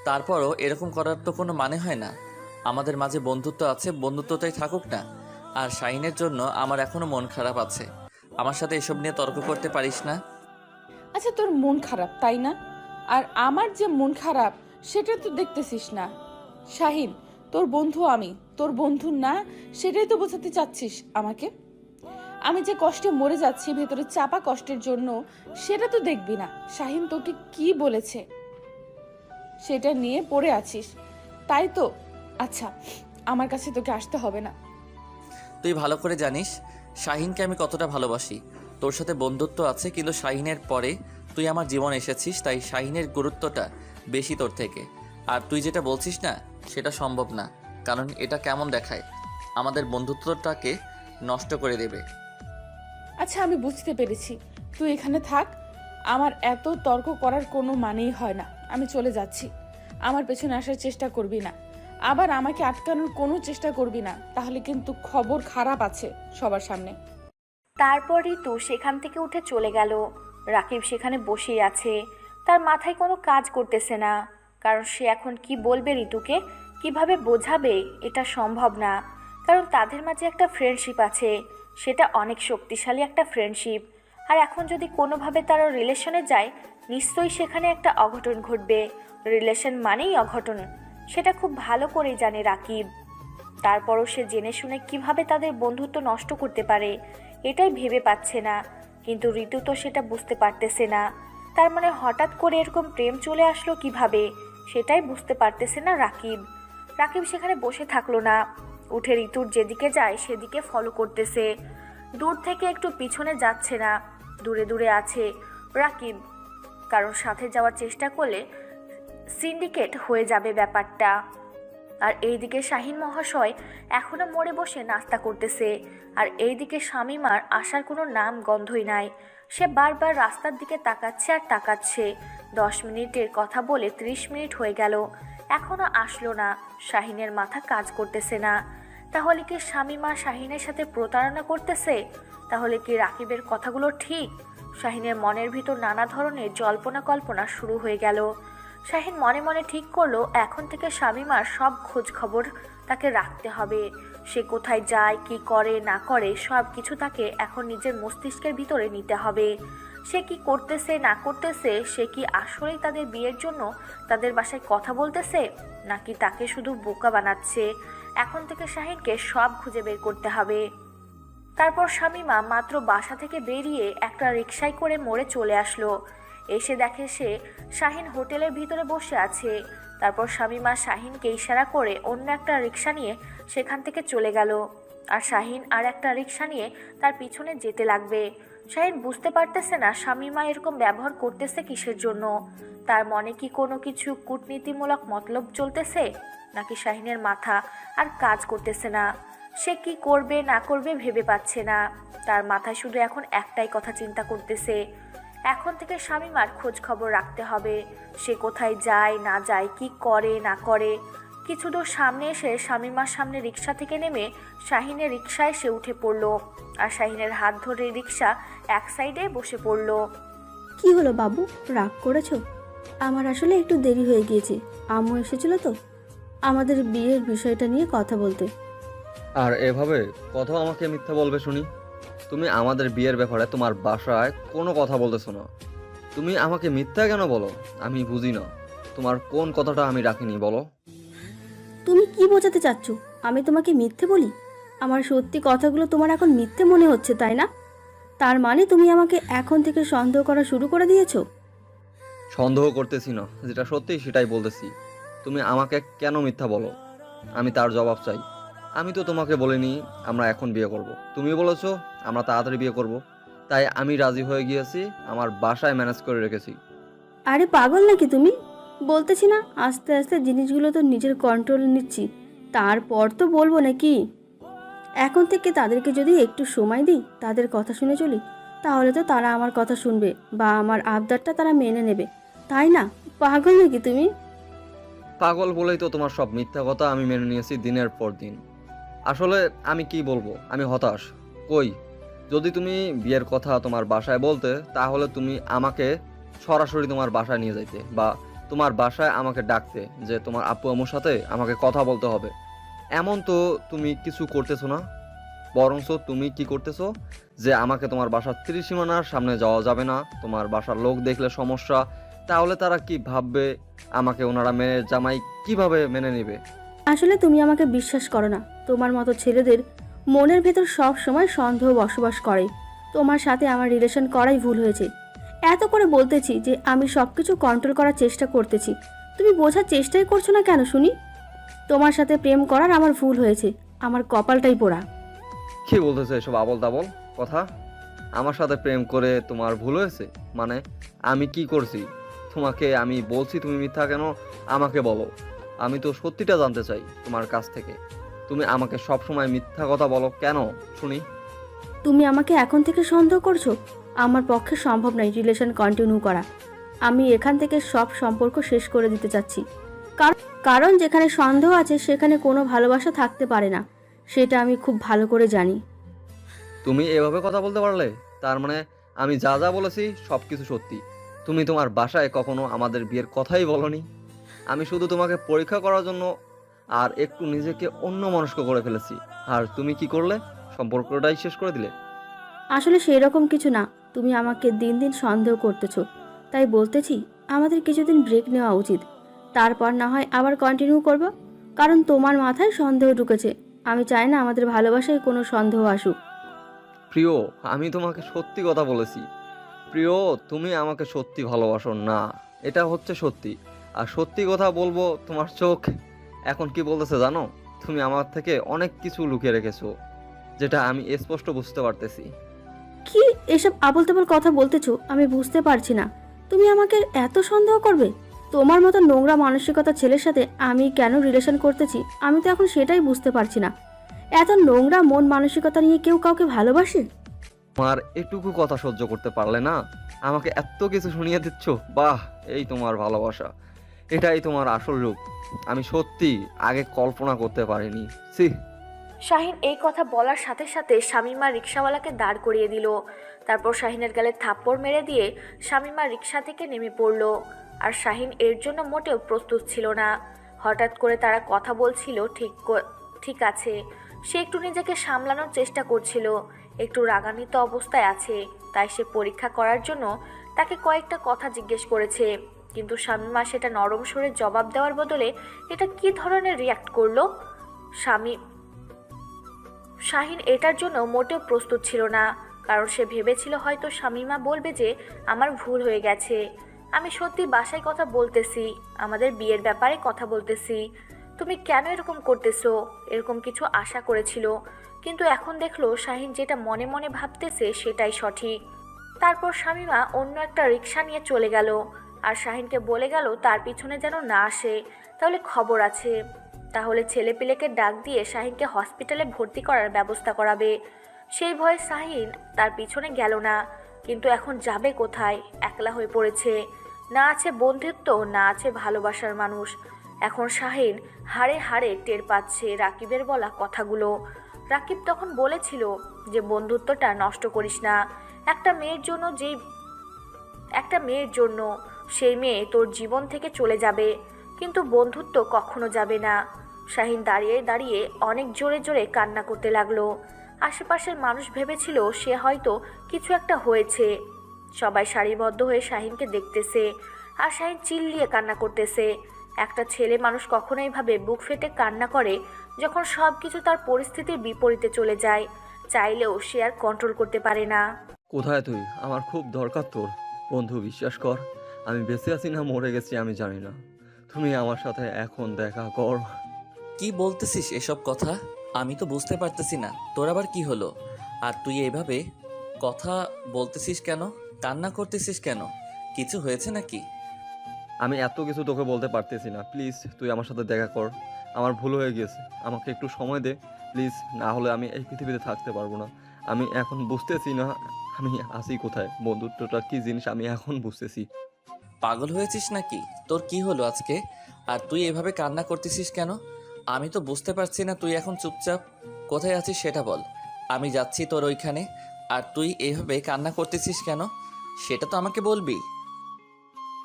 তারপরও এরকম করার তো কোনো মানে হয় না। আমাদের মাঝে বন্ধুত্ব আছে, বন্ধুত্বটাই থাকুক না। আর শাহিনের জন্য আমার এখনো মন খারাপ আছে। আমার সাথে এসব নিয়ে তর্ক করতে পারিস না। আচ্ছা, তোর মন খারাপ তাই না? আর আমার যে মন খারাপ সেটা তো দেখতেছিস না। শাহিন তোর বন্ধু, আমি তোর বন্ধু না, সেটাই তো বোঝাতে চাচ্ছিস আমাকে। আমি যে কষ্টে মরে যাচ্ছি ভেতরে চাপা কষ্টের জন্য, সেটা তো দেখবি না। শাহিন তোকে কি বলেছে সেটা নিয়ে পড়ে আছিস, তাই তো। আচ্ছা, আমার কাছে তোকে আসতে হবে না। তুই ভালো করে জানিস শাহিনকে আমি কতটা ভালোবাসি। তোর সাথে বন্ধুত্ব আছে, কিন্তু শাহিনের পরে তুই আমার জীবন এসেছিস, তাই শাহিনের গুরুত্বটা বেশি তোর থেকে। আর তুই যেটা বলছিস না সেটা সম্ভব না, কারণ এটা কেমন দেখায়, আমাদের বন্ধুত্বটাকে নষ্ট করে দেবে। আচ্ছা, আমি বুঝতে পেরেছি, তুই এখানে থাক। আমার এত তর্ক করার কোনো মানেই হয় না। আমি চলে যাচ্ছি। আমার পেছনে আসার চেষ্টা করবি না, আবার আমাকে আটকানোর কোনো চেষ্টা করবি না, তাহলে কিন্তু খবর খারাপ আছে সবার সামনে। তারপর ঋতু সেখান থেকে উঠে চলে গেল। রাকিব সেখানে বসেই আছে, তার মাথায় কোনো কাজ করতেছে না। কারণ সে এখন কি বলবে ঋতুকে, কিভাবে বোঝাবে, এটা সম্ভব না। কারণ তাদের মাঝে একটা ফ্রেন্ডশিপ আছে, সেটা অনেক শক্তিশালী একটা ফ্রেন্ডশিপ। আর এখন যদি কোনোভাবে তারা রিলেশনে যায়, নিশ্চয়ই সেখানে একটা অঘটন ঘটবে। রিলেশন মানেই অঘটন, সেটা খুব ভালো করেই জানে রাকিব। তারপরও সে জেনে শুনে কিভাবে তাদের বন্ধুত্ব নষ্ট করতে পারে, এটাই ভেবে পাচ্ছে না। কিন্তু ঋতু তো সেটা বুঝতে পারতেছে না। তার মানে হঠাৎ করে এরকম প্রেম চলে আসলো কিভাবে, সেটাই বুঝতে পারতেছে না রাকিব। রাকিব সেখানে বসে থাকলো না, উঠে ঋতুর যেদিকে যায় সেদিকে ফলো করতেছে। দূর থেকে একটু পিছনে যাচ্ছে না, দূরে দূরে আছে রাকিব। কারণ সাথে যাওয়ার চেষ্টা করলে সিন্ডিকেট হয়ে যাবে ব্যাপারটা। আর এইদিকে শাহিন মহাশয় এখনো মোড়ে বসে নাস্তা করতেছে। আর এইদিকে শামীমার আসার কোনো নাম গন্ধই নাই। সে বারবার রাস্তার দিকে তাকাচ্ছে আর তাকাচ্ছে। 10 মিনিটের কথা বলে 30 মিনিট হয়ে গেল, এখনো আসলো না। শাহিনের মাথা কাজ করতেছে না। তাহলে কি শামীমা শাহিনের সাথে প্রতারণা করতেছে? তাহলে কি রাকিবের কথাগুলো ঠিক? শাহিনের মনের ভিতর নানা ধরনের জল্পনা কল্পনা শুরু হয়ে গেল। শাহিন মনে মনে ঠিক করলো এখন থেকে শামীমার সব খোঁজ খবর তাকে রাখতে হবে। সে কোথায় যায়, কি করে না করে, সব কিছু তাকে এখন নিজের মস্তিষ্কের ভিতরে নিতে হবে। সে কি করতেছে না করতেছে, সে কি আসলেই তাদের বিয়ের জন্য তাদের বাসায় কথা বলতেছে, নাকি তাকে শুধু বোকা বানাচ্ছে। এখন থেকে শাহিনকে সব খুঁজে বের করতে হবে। তারপর শামীমা মাত্র বাসা থেকে বেরিয়ে একটা রিকশায় করে মোড়ে চলে আসলো। এসে দেখে সে শাহিন হোটেলের ভিতরে বসে আছে। তারপর শামীমা শাহিনকে ইশারা করে অন্য একটা রিক্সা নিয়ে সেখান থেকে চলে গেল। আর শাহিন আর একটা রিক্সা নিয়ে তার পিছনে যেতে লাগবে। শাহিন বুঝতে পারতেছে না শামীমা এরকম ব্যবহার করতেছে কিসের জন্য। তার মনে কি কোনো কিছু কূটনীতিমূলক মতলব চলতেছে, নাকি শাহিনের মাথা আর কাজ করতেছে না? সে কি করবে না করবে ভেবে পাচ্ছে না। তার মাথায় শুধু এখন একটাই কথা চিন্তা করতেছে, এখন থেকে শামীমার খোঁজ খবর রাখতে হবে। সে কোথায় যায় না যায়, কি করে না করে। কিছু দূর সামনে এসে শামীমার সামনে রিক্সা থেকে নেমে শাহিনের রিক্সায় সে উঠে পড়ল। আর শাহিনের হাত ধরে রিক্সা এক সাইডে বসে পড়ল। কি হলো বাবু, রাগ করেছো? আমার আসলে একটু দেরি হয়ে গিয়েছে। আম্মু এসেছিল তো আমাদের বিয়ের বিষয়টা নিয়ে কথা বলতে। আর এভাবে কথাও আমাকে মিথ্যা বলবে শুনি? তুমি আমাদের বিয়ের ব্যাপারে তোমার বাসায় কোনো কথা বলতেছো না। তুমি আমাকে মিথ্যা কেন বলো? আমি বুঝি না তোমার কোন কথাটা আমি রাখিনি, বলো। তুমি কি বোঝাতে চাচ্ছ? আমি তোমাকে মিথ্যে বলি? আমার সত্যি কথাগুলো তোমার এখন মিথ্যে মনে হচ্ছে, তাই না? তার মানে তুমি আমাকে এখন থেকে সন্দেহ করা শুরু করে দিয়েছো? সন্দেহ করতেছি না, যেটা সত্যি সেটাই বলতেছি। তুমি আমাকে কেন মিথ্যা বলো আমি তার জবাব চাই। আমি তো তোমাকে বলিনি আমরা এখন বিয়ে করব। তুমি বলেছো আমরা তাড়াতাড়ি বিয়ে করব, তাই আমি রাজি হয়ে গিয়েছি, আমার বাসায় ম্যানেজ করে রেখেছি। আরে পাগল নাকি তুমি? বলতেছি না আস্তে আস্তে জিনিসগুলো তো নিজের কন্ট্রোল নিচ্ছি, তারপর তো বলবো নাকি? এখন থেকে তাদেরকে যদি একটু সময় দিই, তাদের কথা শুনে চলি, তাহলে তো তারা আমার কথা শুনবে বা আমার আবদারটা তারা মেনে নেবে, তাই না? পাগল নাকি তুমি? পাগল বলেই তো তোমার সব মিথ্যা কথা আমি মেনে নিয়েছি দিনের পর দিন। আসলে আমি কি বলবো, আমি হতাশ। কই, যদি তুমি বিয়ের কথা তোমার বাসায় বলতে, তাহলে তুমি আমাকে সরাসরি তোমার বাসায় নিয়ে যাইতে, বা তোমার বাসায় আমাকে ডাকতে যে তোমার আপু আম্মুর সাথে আমাকে কথা বলতে হবে। এমন তো তুমি কিছু করতেছো না। বরঞ্চ তুমি কি করতেছো, যে আমাকে তোমার বাসার ত্রিসীমানার সামনে যাওয়া যাবে না, তোমার বাসার লোক দেখলে সমস্যা, তাহলে তারা কি ভাববে, আমাকে ওনারা মেনে জামাই কিভাবে মেনে নেবে। আসলে তুমি আমাকে বিশ্বাস করো না। তোমার মতো ছেলেদের মনের ভেতর সব সময় সন্দেহ বসবাস করে। তোমার সাথে আমার রিলেশন করাই ভুল হয়েছে। এত করে বলতেছি যে আমি সব কিছু কন্ট্রোল করার চেষ্টা করতেছি, তুমি বোঝার চেষ্টাই করছো না কেন শুনি? তোমার সাথে প্রেম করার আমার ভুল হয়েছে, আমার কপালটাই পোড়া। কি বলতেছে এসব আবল তাবল কথা? আমার সাথে প্রেম করে তোমার ভুল হয়েছে মানে? আমি কি করছি? তোমাকে আমি বলছি তুমি মিথ্যা কেন, আমাকে বলো। আমি তো সত্যিটা জানতে চাই তোমার কাছ থেকে। তুমি আমাকে সব সময় মিথ্যা কথা বলো কেন শুনি? তুমি আমাকে এখন থেকে সন্দেহ করছো? আমার পক্ষে সম্ভব নয় রিলেশন কন্টিনিউ করা। আমি এখান থেকে সব সম্পর্ক শেষ করে দিতে চাচ্ছি। কারণ যেখানে সন্দেহ আছে সেখানে কোনো ভালোবাসা থাকতে পারে না, সেটা আমি খুব ভালো করে জানি। তুমি এভাবে কথা বলতে পারলে? তার মানে আমি যা যা বলেছি সব কিছু সত্যি। তুমি তোমার বাসায় কখনো আমাদের বিয়ের কথাই বলনি। আমি শুধু তোমাকে পরীক্ষা করার জন্য আর একটু নিজেকে অন্যমনস্ক করে ফেলেছি, আর তুমি কি করলে? সম্পর্কটাই শেষ করে দিলে। আসলে সেই রকম কিছু না, তুমি আমাকে দিন দিন সন্দেহ করতেছো, তাই বলতেছি আমাদের কিছুদিন ব্রেক নেওয়া উচিত। তারপর না হয় আবার কন্টিনিউ করব। কারণ তোমার মাথায় সন্দেহ ঢুকেছে, আমি চাই না আমাদের ভালোবাসায় কোনো সন্দেহ আসুক। প্রিয়, আমি তোমাকে সত্যি কথা বলেছি। প্রিয়, তুমি আমাকে সত্যি ভালোবাসো না, এটা হচ্ছে সত্যি। আর সত্যি কথা বলবো, তোমার চোখ এখন কি বলতেছে জানো? তুমি আমার থেকে অনেক কিছু লুকিয়ে রেখেছো, যেটা আমি স্পষ্ট বুঝতে পারতেছি। কি এসব আবোল তাবোল কথা বলতেছো? আমি বুঝতে পারছি না তুমি আমাকে এত সন্দেহ করবে। তোমার মতো নোংরা মানসিকতা ছেলের সাথে আমি কেন রিলেশন করতেছি, আমি তো এখন সেটাই বুঝতে পারছি না। এত নোংরা মন মানসিকতা নিয়ে কেউ কাউকে ভালোবাসে? তোমার এটুকু কথা সহ্য করতে পারলে না আমাকে এত কিছু শুনিয়ে দিচ্ছ? বাহ, এই তোমার ভালোবাসা, এটাই তোমার আসল রূপ। আমি সত্যি আগে কল্পনা করতে পারিনি। সি। শাহিন এই কথা বলার সাথে সাথে শামীমা রিক্সাওয়ালাকে দাঁড় করিয়ে দিল। তারপর শাহিনের গালে থাপ্পড় মেরে দিয়ে শামীমা রিক্সা থেকে নেমে পড়ল। আর শাহিন এর জন্য মোটেও প্রস্তুত ছিল না। হঠাৎ করে তারা কথা বলছিল, ঠিক আছে, সে একটু নিজেকে সামলানোর চেষ্টা করছিল, একটু রাগান্বিত অবস্থায় আছে, তাই সে পরীক্ষা করার জন্য তাকে কয়েকটা কথা জিজ্ঞেস করেছে। কিন্তু শামীমা সেটা নরম সুরে জবাব দেওয়ার বদলে এটা কী ধরনের রিয়াক্ট করলো। শাহিন এটার জন্য মোটেও প্রস্তুত ছিল না, কারণ সে ভেবেছিল হয়তো শামীমা বলবে যে আমার ভুল হয়ে গেছে, আমি সত্যি বাসায় কথা বলতেছি, আমাদের বিয়ের ব্যাপারে কথা বলতেছি, তুমি কেন এরকম করতেছো, এরকম কিছু আশা করেছিল। কিন্তু এখন দেখলো শাহিন যেটা মনে মনে ভাবতেছে সেটাই সঠিক। তারপর শামীমা অন্য একটা রিক্সা নিয়ে চলে গেল আর শাহিনকে বলে গেল তার পিছনে যেন না আসে, তাহলে খবর আছে। তাহলে ছেলেপিলেকে ডাক দিয়ে শাহিনকে হসপিটালে ভর্তি করার ব্যবস্থা করাবে। সেই ভয়ে শাহিন তার পিছনে গেল না। কিন্তু এখন যাবে কোথায়? একলা হয়ে পড়েছে, না আছে বন্ধুত্ব, না আছে ভালোবাসার মানুষ। এখন শাহিন হাড়ে হাড়ে টের পাচ্ছে রাকিবের বলা কথাগুলো। রাকিব তখন বলেছিল যে বন্ধুত্বটা নষ্ট করিস না, একটা মেয়ের জন্য সেই মেয়ে তোর জীবন থেকে চলে যাবে, কিন্তু বন্ধুত্ব কখনো যাবে না। শাহিন দাঁড়িয়ে দাঁড়িয়ে অনেক জোরে জোরে কান্না করতে লাগলো। আশেপাশের মানুষ ভেবেছিল সে হয়তো কিছু একটা হয়েছে। সবাই সারিবদ্ধ হয়ে শাহিনকে দেখতেছে আর শাহিন চিল্লিয়ে কান্না করতেছে। একটা ছেলে মানুষ কখনোই ভাবে বুক ফেটে কান্না করে যখন সব কিছু তার পরিস্থিতির বিপরীতে চলে যায়, চাইলেও সে আর কন্ট্রোল করতে পারে না। কোথায় তুই? আমার খুব দরকার তোর। বন্ধু, বিশ্বাস কর, আমি বেঁচে আছি না মরে গেছি আমি জানি না। তুমি আমার সাথে এখন দেখা কর। কি বলতেছিস এসব কথা? আমি তো বুঝতে পারতেছি না তোর আবার কি হলো। আর তুই এইভাবে কথা বলতেছিস কেন? কান্না করতেছিস কেন? কিছু হয়েছে নাকি? আমি এত কিছু তোকে বলতে পারতেছি না, প্লিজ তুই আমার সাথে দেখা কর। আমার ভুল হয়ে গিয়েছে, আমাকে একটু সময় দে প্লিজ, না হলে আমি এই পৃথিবীতে থাকতে পারবো না। আমি এখন বুঝতেছি না আমি আছি কোথায়, বন্ধুত্বটা কি জিনিস আমি এখন বুঝতেছি। পাগল হয়েছিস নাকি? তোর কি হলো আজকে? আর তুই এভাবে কান্না করতেছিস কেন? আমি তো বুঝতে পারছি না। তুই এখন চুপচাপ কোথায় আছিস সেটা বল। আমি যাচ্ছি তোর ওইখানে। আর তুই এভাবে কান্না করতেছিস কেন সেটা তো আমাকে বলবি।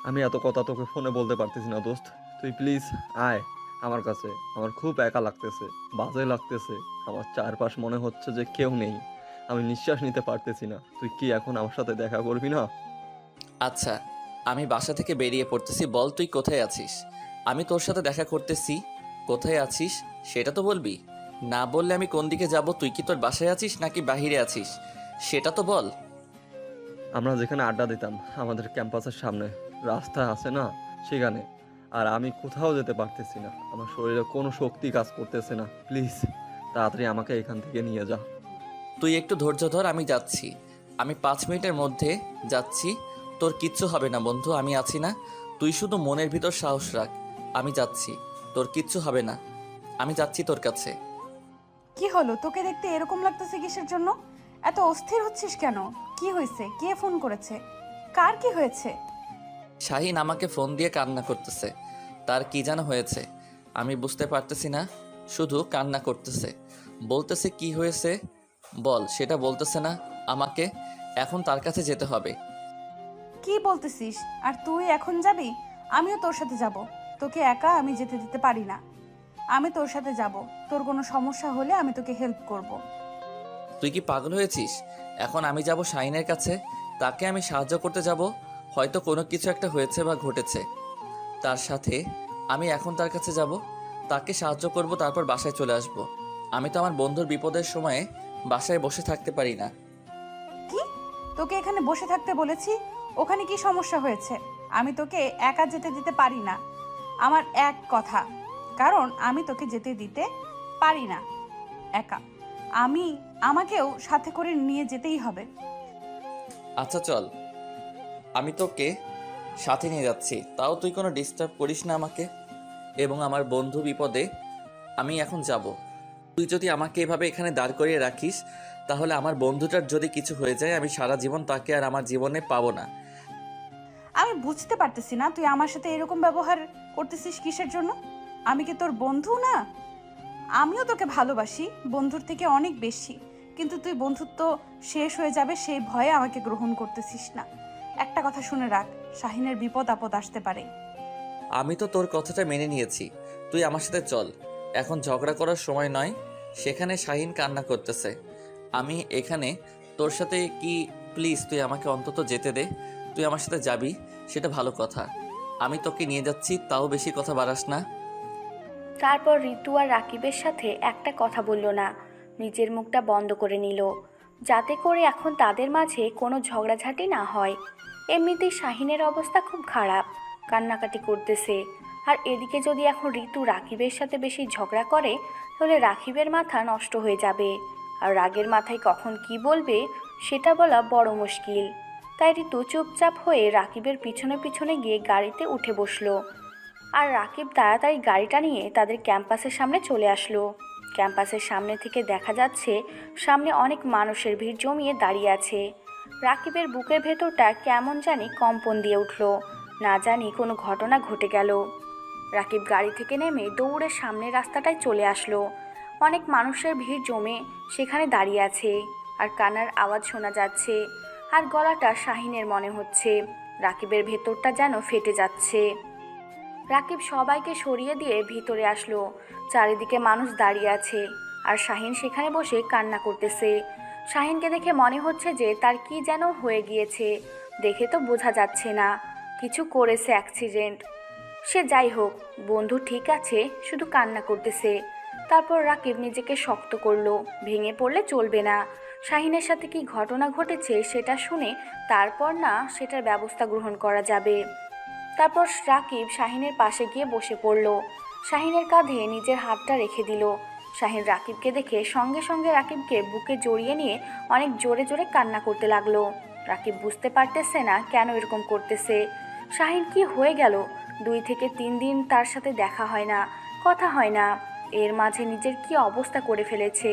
আমি এত কথা তোকে ফোনে বলতে পারতেছি না দোস্ত, তুই প্লিজ আয় আমার কাছে। আমার খুব একা লাগতেছে, বাজে লাগতেছে, আমার চারপাশ মনে হচ্ছে যে কেউ নেই, আমি নিঃশ্বাস নিতে পারতেছি না। তুই কি এখন আমার সাথে দেখা করবি না? আচ্ছা, আমি বাসা থেকে বেরিয়ে পড়তেছি, বল তুই কোথায় আছিস। আমি তোর সাথে দেখা করতেছি, কোথায় আছিস সেটা তো বলবি। না বললে আমি কোন দিকে যাব? তুই কি তোর বাসায় আছিস নাকি বাহিরে আছিস সেটা তো বল। আমরা যেখানে আড্ডা দিতাম আমাদের ক্যাম্পাসের সামনে রাস্তা আছে না, সেখানে। আর আমি কোথাও যেতে পারতেছি না, আমার শরীরে কোনো শক্তি কাজ করতেছে না, প্লিজ তাড়াতাড়ি আমাকে এখান থেকে নিয়ে যা। তুই একটু ধৈর্য ধর, আমি যাচ্ছি। আমি 5 মিনিটের মধ্যে যাচ্ছি। তোর কিচ্ছু হবে না বন্ধু, আমি আছি না। তুই শুধু মনের ভিতর সাহস রাখ। আমি যাচ্ছি, তোর কিচ্ছু হবে না। আমি যাচ্ছি তোর কাছে। কি হলো, তোকে দেখতে এরকম লাগতেছে কিসের জন্য? এত অস্থির হচ্ছিস কেন? কি হয়েছে? কে ফোন করেছে? কার কি হয়েছে? শাহিন আমাকে ফোন দিয়ে কান্না করতেছে। তার কি যেন হয়েছে, আমি বুঝতে পারতেছি না। শুধু কান্না করতেছে, বলতেছে কি হয়েছে বল, সেটা বলতেছে না আমাকে। এখন তার কাছে যেতে হবে। কি বলতেছিস? আর তুই এখন যাবি? আমিও তোর সাথে যাব। তোকে একা আমি যেতে দিতে পারি না। আমি তোর সাথে যাব। তোর কোনো সমস্যা হলে আমি তোকে হেল্প করব। তুই কি পাগল হয়েছিস? এখন আমি যাব শাহিনের কাছে, তাকে আমি সাহায্য করতে যাব। হয়তো কোনো কিছু একটা হয়েছে বা ঘটেছে তার সাথে। আমি এখন তার কাছে যাব, তাকে সাহায্য করব, তারপর বাসায় চলে আসব। আমি তো আমার বন্ধুর বিপদের সময়ে বাসায় বসে থাকতে পারি না। কি? তোকে এখানে বসে থাকতে বলেছি? ওখানে কি সমস্যা হয়েছে? আমি তোকে একা যেতে দিতে পারি না। আমার এক কথা, কারণ আমি তোকে যেতে দিতে পারি না একা। আমাকেও সাথে করে নিয়ে যেতেই হবে। আচ্ছা চল, আমি তোকে সাথে নিয়ে যাচ্ছি, তাও তুই কোনো ডিস্টার্ব করিস না আমাকে এবং আমার বন্ধু বিপদে। আমি এখন যাব। তুই যদি আমাকে এভাবে এখানে দাঁড় করিয়ে রাখিস তাহলে আমার বন্ধুটার যদি কিছু হয়ে যায় আমি সারা জীবন তাকে আর আমার জীবনে পাবো না। আমি বুঝতে পারতেছি না তুই আমার সাথে এরকম ব্যবহার করতেছিস কিসের জন্য? আমি কি তোর বন্ধু না? আমিও তোকে ভালোবাসি, বন্ধুর থেকে অনেক বেশি। কিন্তু তুই বন্ধুত্ব শেষ হয়ে যাবে সেই ভয়ে আমাকে গ্রহণ করতেছিস না। একটা কথা শুনে রাখ, শাহিনের বিপদ আপদ আসতে পারে। আমি তো তোর কথাটা মেনে নিয়েছি, তুই আমার সাথে চল। এখন ঝগড়া করার সময় নয়। সেখানে শাহিন কান্না করতেছে, আমি এখানে তোর সাথে কি? প্লিজ তুই আমাকে অন্তত যেতে দে। তুই আমার সাথে যাবি সেটা ভালো কথা। আমি তোকে নিয়ে যাচ্ছি, তাও বেশি কথা বাড়াস না। তারপর ঋতু আর রাকিবের সাথে একটা কথা বলল না, নিজের মুখটা বন্ধ করে নিল। যাতে করে এখন তাদের মাঝে কোনো ঝগড়াঝাটি না হয়। এমনিতেই শাহিনের অবস্থা খুব খারাপ, কান্নাকাটি করতেছে। আর এদিকে যদি এখন ঋতু রাকিবের সাথে বেশি ঝগড়া করে তাহলে রাকিবের মাথা নষ্ট হয়ে যাবে, আর রাগের মাথায় কখন কি বলবে সেটা বলা বড় মুশকিল। তাই ঋতু চুপচাপ হয়ে রাকিবের পিছনে পিছনে গিয়ে গাড়িতে উঠে বসলো। আর রাকিব তাড়াতাড়ি গাড়িটা নিয়ে তাদের ক্যাম্পাসের সামনে চলে আসলো। ক্যাম্পাসের সামনে থেকে দেখা যাচ্ছে সামনে অনেক মানুষের ভিড় জমিয়ে দাঁড়িয়ে আছে। রাকিবের বুকের ভেতরটা কেমন জানি কম্পন দিয়ে উঠল, না জানি কোনো ঘটনা ঘটে গেল। রাকিব গাড়ি থেকে নেমে দৌড়ে সামনের রাস্তাটায় চলে আসলো। অনেক মানুষের ভিড় জমে সেখানে দাঁড়িয়ে আছে, আর কান্নার আওয়াজ শোনা যাচ্ছে, আর গলাটা শাহিনের মনে হচ্ছে। রাকিবের ভেতরটা যেন ফেটে যাচ্ছে। রাকিব সবাইকে সরিয়ে দিয়ে ভিতরে আসলো। চারিদিকে মানুষ দাঁড়িয়ে আছে, আর শাহিন সেখানে বসে কান্না করতেছে। শাহিনকে দেখে মনে হচ্ছে যে তার কি যেন হয়ে গিয়েছে, দেখে তো বোঝা যাচ্ছে না, কিছু করেছে অ্যাক্সিডেন্ট। সে যাই হোক, বন্ধু ঠিক আছে, শুধু কান্না করতেছে। তারপর রাকিব নিজেকে শক্ত করলো, ভেঙে পড়লে চলবে না। শাহিনের সাথে কি ঘটনা ঘটেছে সেটা শুনে তারপর না সেটার ব্যবস্থা গ্রহণ করা যাবে। তারপর রাকিব শাহিনের পাশে গিয়ে বসে পড়ল, শাহিনের কাঁধে নিজের হাতটা রেখে দিল। শাহিন রাকিবকে দেখে সঙ্গে সঙ্গে রাকিবকে বুকে জড়িয়ে নিয়ে অনেক জোরে জোরে কান্না করতে লাগলো। রাকিব বুঝতে পারতেছে না কেন এরকম করতেছে। শাহিন কি হয়ে গেল? 2 থেকে 3 দিন তার সাথে দেখা হয় না, কথা হয় না। এর মাঝে নিজের কি অবস্থা করে ফেলেছে,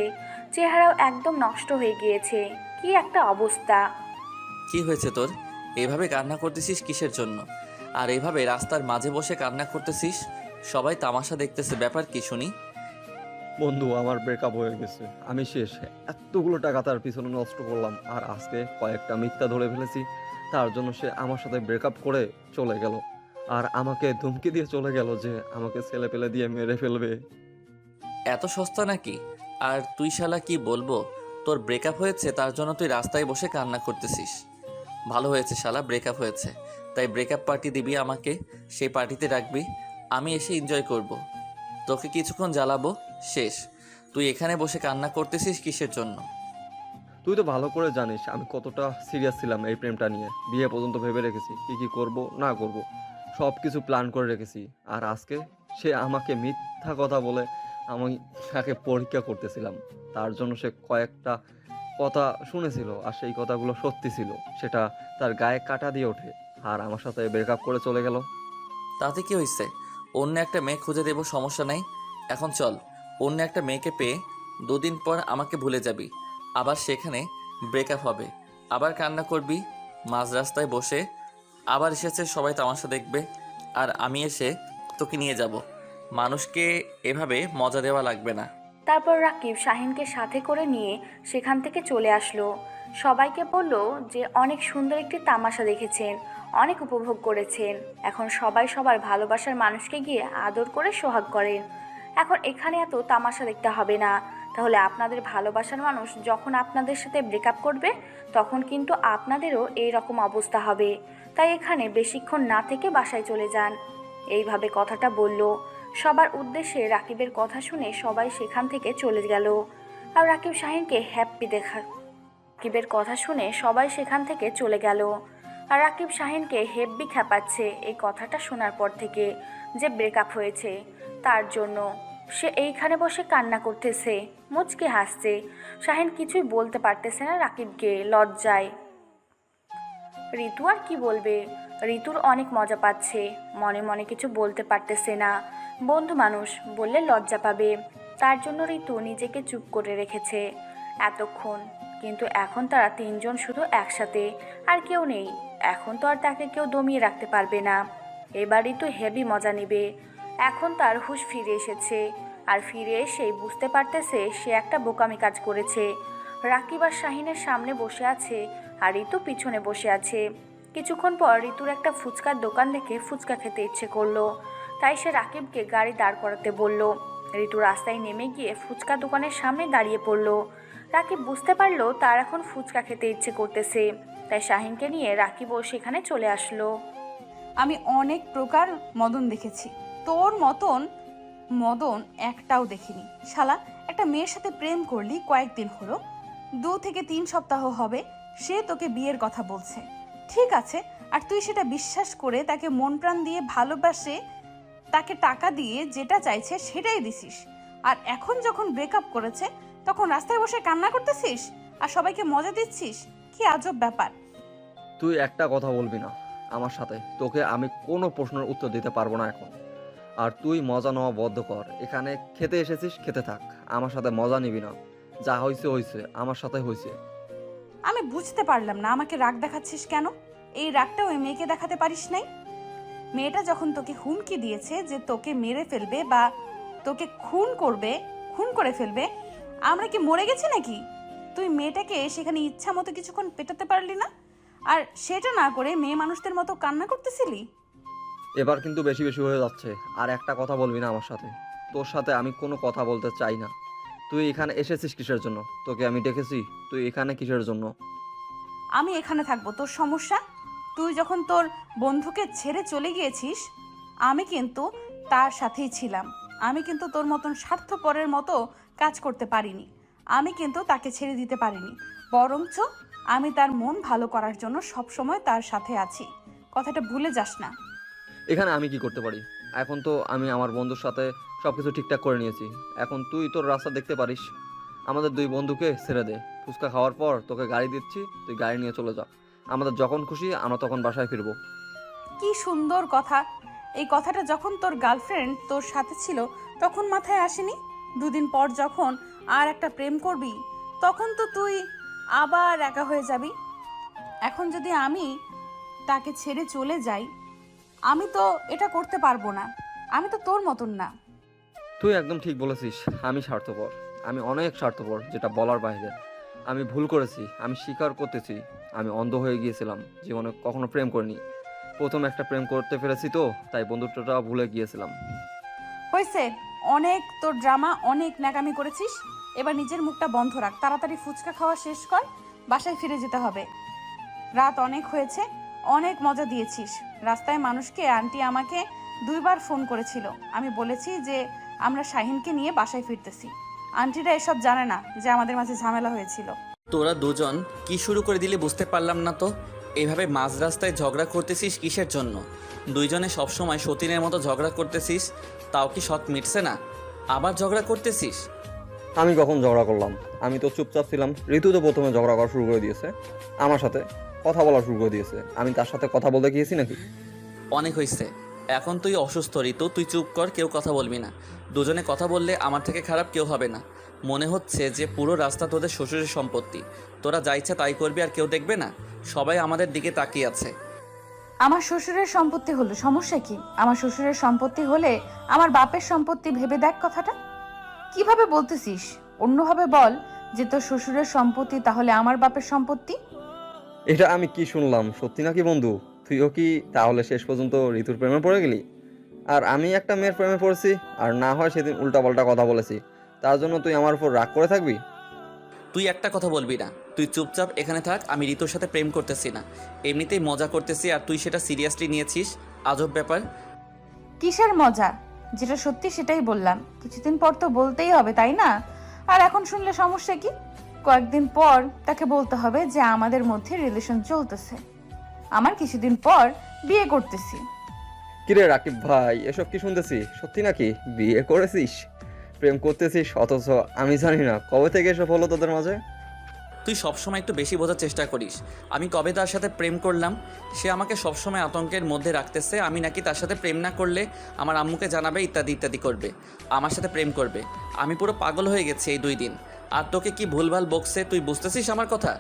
চেহারাও একদম নষ্ট হয়ে গিয়েছে। কি একটা অবস্থা! কি হয়েছে তোর? এভাবে কান্না করতেছিস কিসের জন্য? আর এভাবে রাস্তার মাঝে বসে কান্না করতেছিস, সবাই তামাশা দেখতেছে, ব্যাপার কি শুনি? বন্ধু, আমার ব্রেকআপ হয়ে গেছে, আমি শেষ। এতগুলো টাকা তার পিছনে নষ্ট করলাম, আর আজকে কয়েকটা মিথ্যা ধরে ফেলেছি। তার জন্য সে আমার সাথে ব্রেকআপ করে চলে গেল, আর আমাকে ধমকি দিয়ে চলে গেল যে আমাকে ছেলে পেলে দিয়ে মেরে ফেলবে। এত সস্তা নাকি? আর তুই শালা কি বলবো, তোর ব্রেকআপ হয়েছে তার জন্য তুই রাস্তায় বসে কান্না করতেছিস। ভালো হয়েছে শালা, ব্রেকআপ হয়েছে, তাই ব্রেকআপ পার্টি দিবি আমাকে, সেই পার্টিতে রাখবি, আমি এসে এনজয় করব। তোকে কিছুক্ষণ জ্বালাবো, শেষ। তুই এখানে বসে কান্না করতেছিস কিসের জন্য? তুই তো ভালো করে জানিস আমি কতটা সিরিয়াস ছিলাম এই প্রেমটা নিয়ে। বিয়ে পর্যন্ত ভেবে রেখেছি, কি কি করব না করব, সব কিছু প্ল্যান করে রেখেছি। আর আজকে সে আমাকে মিথ্যা কথা বলে, আমি তাকে পরীক্ষা করতেছিলাম, তার জন্য সে কয়েকটা কথা শুনেছিল, আর সেই কথাগুলো সত্যি ছিল। সেটা তার গায়ে কাটা দিয়ে ওঠে, আর আমার সাথে ব্রেকআপ করে চলে গেল। তাতে কি হয়েছে? অন্য একটা মেয়ে খুঁজে দেবো, সমস্যা নাই। এখন চল, অন্য একটা মেয়েকে পেয়ে 2 দিন পর আমাকে ভুলে যাবি, আবার সেখানে ব্রেকআপ হবে, আবার কান্না করবি মাঝ রাস্তায় বসে। আবার এসেছে, সবাই তামাশা দেখবে, আর আমি এসে তোকে নিয়ে যাব। মানুষকে এভাবে মজা দেওয়া লাগবে না। তারপর রাকিব শাহিনকে সাথে করে নিয়ে সেখান থেকে চলে আসলো। সবাইকে বলল যে অনেক সুন্দর একটি তামাশা দেখেছেন, অনেক উপভোগ করেছেন। এখন সবাই সবার ভালোবাসার মানুষকে গিয়ে আদর করে সোহাগ করেন। এখন এখানে এত তামাশা দেখতে হবে না। তাহলে আপনাদের ভালোবাসার মানুষ যখন আপনাদের সাথে ব্রেকআপ করবে তখন কিন্তু আপনাদেরও এই রকম অবস্থা হবে। তাই এখানে বেশিক্ষণ না থেকে বাসায় চলে যান। এইভাবে কথাটা বলল। সবার উদ্দেশ্যে রাকিবের কথা শুনে সবাই সেখান থেকে চলে গেল। আর রাকিব শাহিনকে হ্যাপি রাকিবের কথা শুনে সবাই সেখান থেকে চলে গেল। আর রাকিব শাহিনকে হেব্বি খ্যাপাচ্ছে এই কথাটা শোনার পর থেকে, যে ব্রেকআপ হয়েছে তার জন্য। সে এইখানে বসে কান্না করতেছে, মুচকে হাসছে। শাহিন কিছুই বলতে পারতেছে না রাকিবকে, লজ্জায়। ঋতু আর কি বলবে? ঋতুর অনেক মজা পাচ্ছে, মনে মনে কিছু বলতে পারতেছে না। বন্ধু মানুষ বললে লজ্জা পাবে, তার জন্য ঋতু নিজেকে চুপ করে রেখেছে এতক্ষণ। কিন্তু এখন তারা 3 জন শুধু একসাথে, আর কেউ নেই। এখন তো আর তাকে কেউ দমিয়ে রাখতে পারবে না। এবার ঋতু হেভি মজা নেবে। এখন তার হুঁশ ফিরে এসেছে, আর ফিরে এসেই বুঝতে পারতেছে সে একটা বোকামি কাজ করেছে। রাকিব আর শাহিনের সামনে বসে আছে, আর ঋতু পিছনে বসে আছে। কিছুক্ষণ পর ঋতুর একটা ফুচকার দোকান দেখে ফুচকা খেতে ইচ্ছে করলো, তাই সে রাকিবকে গাড়ি দাঁড় করাতে বলল। ঋতু রাস্তায় নেমে গিয়ে ফুচকা দোকানের সামনে দাঁড়িয়ে পড়ল। রাকিব বুঝতে পারলো তার এখন ফুচকা খেতে ইচ্ছে করতেছে, তাই শাহিনকে নিয়ে রাকিবও সেখানে চলে আসলো। আমি অনেক প্রকার মদন দেখেছি, তোর মতন মদন একটাও দেখিনি। শালা, একটা মেয়ের সাথে প্রেম করলি কয়েকদিন হলো, 2 থেকে 3 সপ্তাহ হবে সে তোকে বিয়ের কথা বলছে, ঠিক আছে, আর তুই সেটা বিশ্বাস করে তাকে মন প্রাণ দিয়ে ভালোবাসে তাকে টাকা দিয়ে যেটা চাইছে সেটাই দিছিস, আর এখন যখন ব্রেকআপ করেছে তখন রাস্তায় বসে কান্না করতেছিস আর সবাইকে মজা দিচ্ছিস। কি আজব ব্যাপার। তুই একটা কথা বলবি না আমার সাথে, তোকে আমি কোনো প্রশ্নের উত্তর দিতে পারবো না এখন। আর তুই মজা নেওয়া বদ্ধ কর, এখানে খেতে এসেছিস খেতে থাক, আমার সাথে মজা নিবি না। যা হয়েছে হয়েছে, আমার সাথে হয়েছে। আমি বুঝতে পারলাম না আমাকে রাগ দেখাচ্ছিস কেন? এই রাগটা ওই মেয়েকে দেখাতে পারিস নাই? মেয়েটা যখন তোকে হুমকি দিয়েছে যে তোকে মেরে ফেলবে বা তোকে খুন করে ফেলবে, আমরা কি মরে গেছি নাকি? তুই মেয়েটাকে সেখানে ইচ্ছা মতো কিছুক্ষণ পেটাতে পারলি না, আর সেটা না করে মেয়ে মানুষদের মতো কান্না করতেছিলি। এবার কিন্তু বেশি বেশি হয়ে যাচ্ছে। আর একটা কথা বলবি না আমার সাথে, তোর সাথে আমি কোনো কথা বলতে চাই না। তুই এখানে এসেছিস কিসের জন্য? তোকে আমি ডেকেছি, তুই এখানে কিসের জন্য? আমি এখানে থাকবো, তোর সমস্যা? তুই যখন তোর বন্ধুকে ছেড়ে চলে গিয়েছিস আমি কিন্তু তার সাথেই ছিলাম। আমি কিন্তু তোর মতন স্বার্থপরের মতো কাজ করতে পারিনি। আমি কিন্তু তাকে ছেড়ে দিতে পারিনি, বরঞ্চ আমি তার মন ভালো করার জন্য সবসময় তার সাথে আছি। কথাটা ভুলে যাস না। এখানে আমি কি করতে পারি? এখন তো আমি আমার বন্ধুর সাথে সব কিছু ঠিকঠাক করে নিয়েছি। এখন তুই তোর রাস্তা দেখতে পারিস। আমাদের দুই বন্ধুকে ছেড়ে দে। ফুচকা খাওয়ার পর তোকে গাড়ি দিচ্ছি, তুই গাড়ি নিয়ে চলে যা। আমাদের যখন খুশি আমরা তখন বাসায় ফিরবো। কি সুন্দর কথা। এই কথাটা যখন তোর গার্লফ্রেন্ড তোর সাথে ছিল তখন মাথায় আসেনি? 2 দিন পর যখন আর একটা প্রেম করবি তখন তো তুই আবার একা হয়ে যাবি। এখন যদি আমি তাকে ছেড়ে চলে যাই, আমি তো এটা করতে পারবো না। আমি তো তোর মতন না। তুই একদম ঠিক বলেছিস, আমি স্বার্থপর, আমি অনেক স্বার্থপর, যেটা বলার বাইরে। আমি ভুল করেছি, আমি স্বীকার করতেছি। আমি অন্ধ হয়ে গিয়েছিলাম, জীবনে কখনো প্রেম করিনি। প্রথম একটা প্রেম করতে পেরেছি তো, তাই বন্ধুত্বটা ভুলে গিয়েছিলাম। হয়েছে, অনেক তোর ড্রামা, অনেক ন্যাকামি করেছিস। এবার নিজের মুখটা বন্ধ রাখ, তাড়াতাড়ি ফুচকা খাওয়া শেষ কর, বাসায় ফিরে যেতে হবে। রাত অনেক হয়েছে, অনেক মজা দিয়েছিস। রাস্তায় মানুষকে আন্টি আমাকে 2 বার ফোন করেছিল। আমি বলেছি যে আমরা শাহিনকে নিয়ে বাসায় ফিরতেছি। আন্টিরা এসব জানে না যে আমাদের মাঝে ঝামেলা হয়েছিল। তোরা দুজন কি শুরু করে দিলে বুঝতে পারলাম না তো। এভাবে মাঝ রাস্তায় ঝগড়া করতেছিস কিসের জন্য? দুইজনে সবসময় সতীনের মতো ঝগড়া করতেছিস, তাও কি শখ মিটছে না? আবার ঝগড়া করতেছিস? আমি কখন ঝগড়া করলাম? আমি তো চুপচাপ ছিলাম। ঋতু তো প্রথমে ঝগড়া করা শুরু করে দিয়েছে, আমার সাথে কথা বলা শুরু করে দিয়েছে। আমি তার সাথে কথা বলতে গিয়েছি নাকি? অনেক হয়েছে, এখন তুই অসুস্থ ঋতু, তুই চুপ কর, কেউ কথা বলবি না। দুজনে কথা বললে আমার থেকে খারাপ কেউ হবে না। মনে হচ্ছে যে পুরো রাস্তা তোদের শ্বশুরের সম্পত্তি, তোরা যা ইচ্ছা তাই করবি আর কেউ দেখবে না। সবাই আমাদের দিকে তাকিয়ে আছে। আমার শ্বশুরের সম্পত্তি হলো, সমস্যা কি? আমার শ্বশুরের সম্পত্তি হলে আমার বাপের সম্পত্তি ভেবে দেখ কথাটা। কিভাবে বলতেছিস? অন্যভাবে বল যে তোর শ্বশুরের সম্পত্তি তাহলে আমার বাপের সম্পত্তি। এটা আমি কি শুনলাম? সত্যি নাকি বন্ধু? তুইও কি তাহলে শেষ পর্যন্ত ঋতুর প্রেমে পড়ে গেলি? আর আমি একটা মেয়ের প্রেমে পড়েছি, আর না হয় সেদিন উল্টাপাল্টা কথা বলেছি, তার জন্য তুই আমার উপর রাগ করে থাকবি? তুই একটা কথা বলবি না, তুই চুপচাপ এখানে থাক। আমি ঋতুর সাথে প্রেম করতেছি না, এমনিতেই মজা করতেছি, আর তুই সেটা সিরিয়াসলি নিয়েছিস। আজব ব্যাপার। কিসের মজা? যেটা সত্যি সেটাই বললাম। কিছুদিন পর তো বলতেই হবে, তাই না? আর এখন শুনলে সমস্যা কি? কয়েকদিন পর তাকে বলতে হবে যে আমাদের মধ্যে রিলেশন চলতেছে, আমার কিছুদিন পর বিয়ে করতেছি। কিরে রাকিব ভাই, এসব কি শুনতেছি? সত্যি নাকি বিয়ে করেছিস, প্রেম করতেছিস, অথচ আমি জানি না? কবে থেকে এসব হলো তোদের মাঝে? তুই সবসময় একটু বেশি বোঝার চেষ্টা করিস। আমি কবে তার সাথে প্রেম করলাম? সে আমাকে সবসময় আতঙ্কের মধ্যে রাখতেছে। আমি নাকি তার সাথে প্রেম না করলে আমার আম্মুকে জানাবে, ইত্যাদি ইত্যাদি করবে, আমার সাথে প্রেম করবে। আমি পুরো পাগল হয়ে গেছি এই 2 দিন। আর তোকে কি ভুলভাল বকছে, তুই বুঝতেছিস আমার কথা?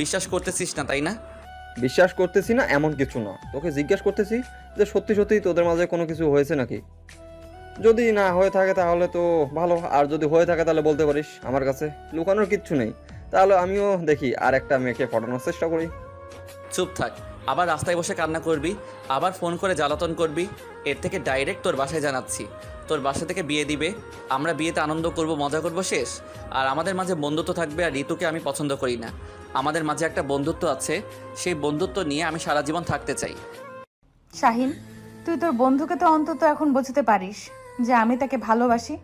বিশ্বাস করতেছিস না, তাই না? বিশ্বাস করতেছি না এমন কিছু না, তোকে জিজ্ঞেস করতেছি যে সত্যি সত্যি তোদের মাঝে কোনো কিছু হয়েছে নাকি। যদি না হয়ে থাকে তাহলে তো ভালো, আর যদি হয়ে থাকে তাহলে বলতে পারিস আমার কাছে, লুকানোর কিচ্ছু নেই। তাহলে আমিও দেখি আর একটা মেয়েকে পটানোর চেষ্টা করি। চুপ থাক, আবার রাস্তায় বসে কান্না করবি, আবার ফোন করে জ্বালাতন করবি। এর থেকে ডাইরেক্ট তোর বাসায় জানাচ্ছি, তোর বাসা থেকে বিয়ে দিবে, আমরা বিয়েতে আনন্দ করব, মজা করব, শেষ। আর আমাদের মাঝে বন্ধুত্ব থাকবে। আর ঋতুকে আমি পছন্দ করি না, আমাদের মাঝে একটা বন্ধুত্ব আছে, সেই বন্ধুত্ব নিয়ে আমি সারা জীবন থাকতে চাই। শাহিন, তুই তোর বন্ধুকে তো অন্তত এখন বোঝাতে পারিস যে আমি তাকে ভালোবাসি।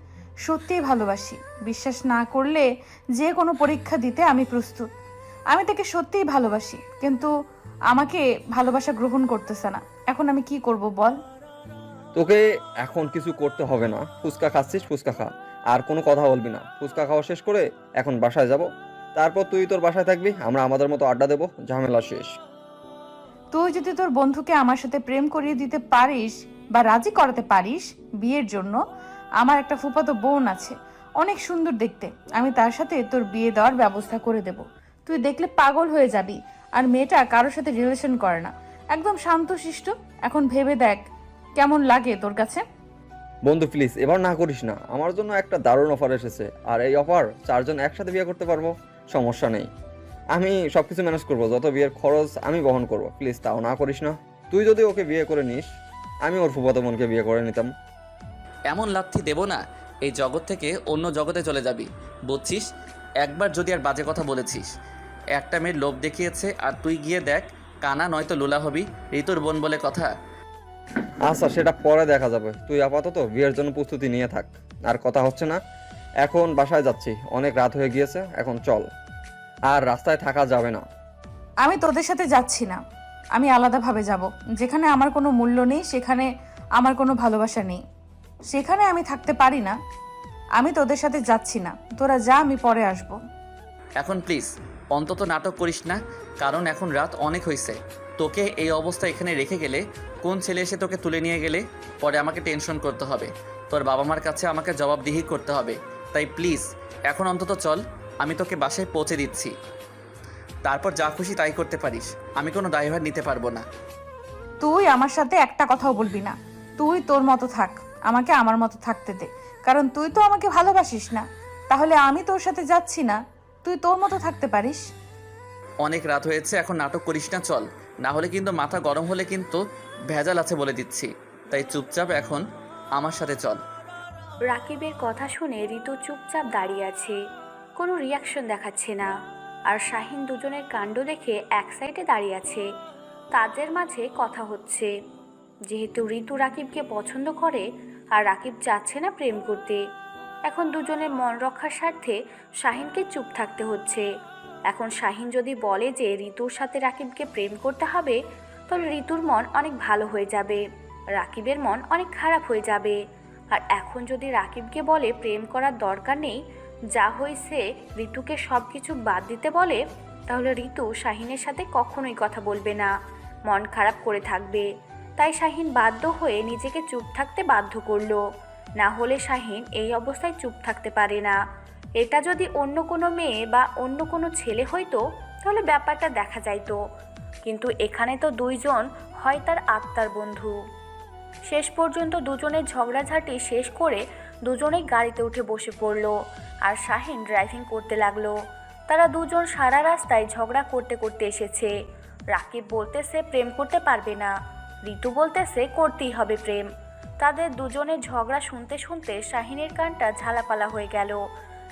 সত্যিই ভালোবাসি। বিশ্বাস না করলে যে কোনো পরীক্ষা দিতে আমি প্রস্তুত। আমি তাকে সত্যিই ভালোবাসি, কিন্তু আমাকে ভালোবাসা গ্রহণ করতেছে না। এখন আমি কি করব বল? তোকে এখন কিছু করতে হবে না। ফুচকা খাচ্ছিস, ফুচকা খা, আর কোনো কথা বলবি না। ফুচকা খাওয়া শেষ করে এখন বাসায় যাব, তারপর তুই তোর বাসায় থাকবি, আমরা আমাদের মতো আড্ডা দেবো, ঝামেলা শেষ। তুই যদি তোর বন্ধুকে আমার সাথে প্রেম করিয়ে দিতে পারিস বা রাজি করাতে পারিস বিয়ের জন্য, আমার একটা ফুফাতো বোন আছে, অনেক সুন্দর দেখতে, আমি তার সাথে তোর বিয়ে দেওয়ার ব্যবস্থা করে দেব। তুই দেখলে পাগল হয়ে যাবি। আর মেয়েটা কারোর সাথে রিলেশন করে না, একদম শান্তশিষ্ট। এখন ভেবে দেখ কেমন লাগে তোর কাছে? বন্ধু প্লিজ এবার না করিস না, আমার জন্য একটা দারুণ অফার এসেছে, আর এই অফার 4 জন একসাথে বিয়ে করতে পারবো, সমস্যা নেই। আমি সবকিছু ম্যানেজ করবো, যত বিয়ের খরচ আমি বহন করবো। প্লিজ তাও না করিস না। তুই যদি ওকে বিয়ে করে নিস, আমি ওর ফুফাতো বোনকে বিয়ে করে নিতাম। এমন লাথি দেব না, এই জগৎ থেকে অন্য জগতে চলে যাবি, বুঝছিস? একবার যদি আর বাজে কথা বলেছিস। একটা মেয়ের লোভ দেখিয়েছে আর তুই গিয়ে দেখ কানা নয়তো লুলা হবি, ঋতুর বোন বলে কথা। আচ্ছা সেটা পরে দেখা যাবে, তুই আপাতত বিয়ের জন্য প্রস্তুতি নিয়ে থাক। আর কথা হচ্ছে না, এখন বাসায় যাচ্ছি, অনেক রাত হয়ে গিয়েছে, এখন চল। আর রাস্তায় থাকা যাবে না। আমি তোদের সাথে যাচ্ছি না, আমি আলাদাভাবে যাব। যেখানে আমার কোনো মূল্য নেই, সেখানে আমার কোনো ভালোবাসা নেই, সেখানে আমি থাকতে পারি না। আমি তোদের সাথে যাচ্ছি না, তোরা যা, আমি পরে আসব। এখন প্লিজ অন্তত নাটক করিস না, কারণ এখন রাত অনেক হয়েছে। তোকে এই অবস্থা এখানে রেখে গেলে কোন ছেলে এসে তোকে তুলে নিয়ে গেলে পরে আমাকে টেনশন করতে হবে, তোর বাবা মার কাছে আমাকে জবাবদিহি করতে হবে। তাই প্লিজ এখন অন্তত চল, আমি তোকে বাসায় পৌঁছে দিচ্ছি, তারপর যা খুশি তাই করতে পারিস, আমি কোনো দায়ভার নিতে পারবো না। তুই আমার সাথে একটা কথাও বলবি না। তুই তোর মতো থাক, আমাকে আমার মতো থাকতে দে, কারণ তুই তো আমাকে ভালোবাসিস না। তাহলে আমি তোর সাথে যাচ্ছি না, তুই তোর মতো থাকতে পারিস। অনেক রাত হয়েছে, এখন নাটক করিস না, চল। না হলে কিন্তু মাথা গরম হলে কিন্তু ভেজাল আছে বলে দিচ্ছি। তাই চুপচাপ এখন আমার সাথে চল। রাকিবের কথা শুনে ঋতু চুপচাপ দাঁড়িয়ে আছে, কোনো রিয়াকশন দেখাচ্ছে না। আর শাহিন দুজনের কাণ্ড দেখে এক সাইডে দাঁড়িয়ে আছে, তাদের মাঝে কথা হচ্ছে। যেহেতু ঋতু রাকিবকে পছন্দ করে আর রাকিব চাচ্ছে না প্রেম করতে, এখন দুজনের মন রক্ষার স্বার্থে শাহিনকে চুপ থাকতে হচ্ছে। এখন শাহিন যদি বলে যে ঋতুর সাথে রাকিবকে প্রেম করতে হবে, তাহলে ঋতুর মন অনেক ভালো হয়ে যাবে, রাকিবের মন অনেক খারাপ হয়ে যাবে। আর এখন যদি রাকিবকে বলে প্রেম করার দরকার নেই, যা হয়েছে ঋতুকে সব কিছু বাদ দিতে বলে, তাহলে ঋতু শাহিনের সাথে কখনোই কথা বলবে না, মন খারাপ করে থাকবে। তাই শাহিন বাধ্য হয়ে নিজেকে চুপ থাকতে বাধ্য করলো। না হলে শাহিন এই অবস্থায় চুপ থাকতে পারে না। এটা যদি অন্য কোনো মেয়ে বা অন্য কোনো ছেলে হইতো তাহলে ব্যাপারটা দেখা যাইতো, কিন্তু এখানে তো দুইজন হয় তার আত্মার বন্ধু। শেষ পর্যন্ত দুজনের ঝগড়াঝাটি শেষ করে দুজনেই গাড়িতে উঠে বসে পড়লো আর শাহিন ড্রাইভিং করতে লাগলো। তারা দুজন সারা রাস্তায় ঝগড়া করতে করতে এসেছে। রাকিব বলতেছে প্রেম করতে পারবে না, ঋতু বলতেছে করতেই হবে প্রেম। তাদের দুজনের ঝগড়া শুনতে শুনতে শাহিনের কানটা ঝালাপালা হয়ে গেল।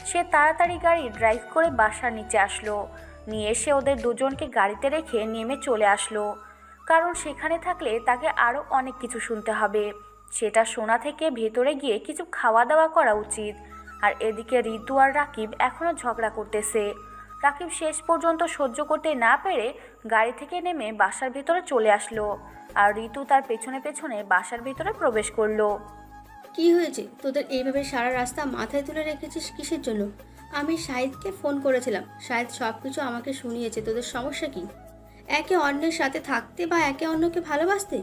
সে তাড়াতাড়ি গাড়ি ড্রাইভ করে বাসার নিচে আসলো, নিয়ে এসে ওদের দুজনকে গাড়িতে রেখে নেমে চলে আসলো। কারণ সেখানে থাকলে তাকে আরও অনেক কিছু শুনতে হবে, সেটা শোনা থেকে ভেতরে গিয়ে কিছু খাওয়া দাওয়া করা উচিত। আর এদিকে ঋতু আর রাকিব এখনও ঝগড়া করতেছে। রাকিব শেষ পর্যন্ত সহ্য করতে না পেরে গাড়ি থেকে নেমে বাসার ভিতরে চলে আসলো, আর ঋতু তার পেছনে পেছনে বাসার ভিতরে প্রবেশ করলো। কি হয়েছে তোদের এইভাবে সারা রাস্তা মাথায় তুলে রেখেছিস কিসের জন্য? আমি শাহিদকে ফোন করেছিলাম, শাহিদ সব কিছু আমাকে শুনিয়েছে। তোদের সমস্যা কি? একে অন্যের সাথে থাকতে বা একে অন্যকে ভালোবাসতে?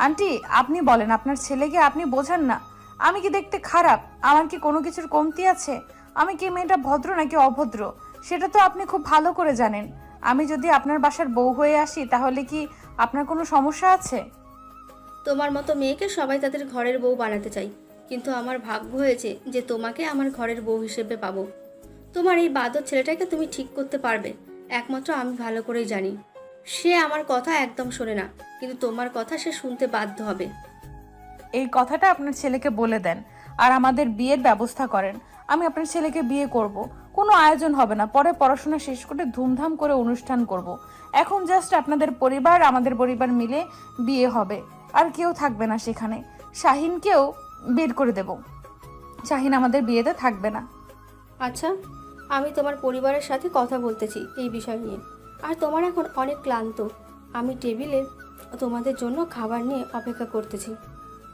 আন্টি আপনি বলেন, আপনার ছেলেকে আপনি বোঝান না। আমি কি দেখতে খারাপ? আমার কি কোনো কিছুর কমতি আছে? আমি কি মেয়েটা ভদ্র নাকি অভদ্র সেটা তো আপনি খুব ভালো করে জানেন। আমি যদি আপনার বাসার বউ হয়ে আসি তাহলে কি আপনার কোনো সমস্যা আছে? তোমার মতো মেয়েকে সবাই তাদের ঘরের বউ বানাতে চাই, কিন্তু আমার ভাগ্য হয়েছে যে তোমাকে আমার ঘরের বউ হিসেবে পাবো। তোমার এই বাদর ছেলেটাকে তুমি ঠিক করতে পারবে একমাত্র আমি ভালো করেই জানি। সে আমার কথা একদম শোনে না, কিন্তু তোমার কথা সে শুনতে বাধ্য হবে। এই কথাটা আপনার ছেলেকে বলে দেন আর আমাদের বিয়ের ব্যবস্থা করেন। আমি আপনার ছেলেকে বিয়ে করব, কোনো আয়োজন হবে না, পরে পড়াশোনা শেষ করে ধুমধাম করে অনুষ্ঠান করব। এখন জাস্ট আপনাদের পরিবার আমাদের পরিবার মিলে বিয়ে হবে, আর কেউ থাকবে না সেখানে। শাহিনকেও বের করে দেব। শাহিন আমাদের বিয়েতে থাকবে না। আচ্ছা, আমি তোমার পরিবারের সাথে কথা বলতেছি এই বিষয় নিয়ে। আর তোমার এখন অনেক ক্লান্ত। আমি টেবিলে তোমাদের জন্য খাবার নিয়ে অপেক্ষা করতেছি।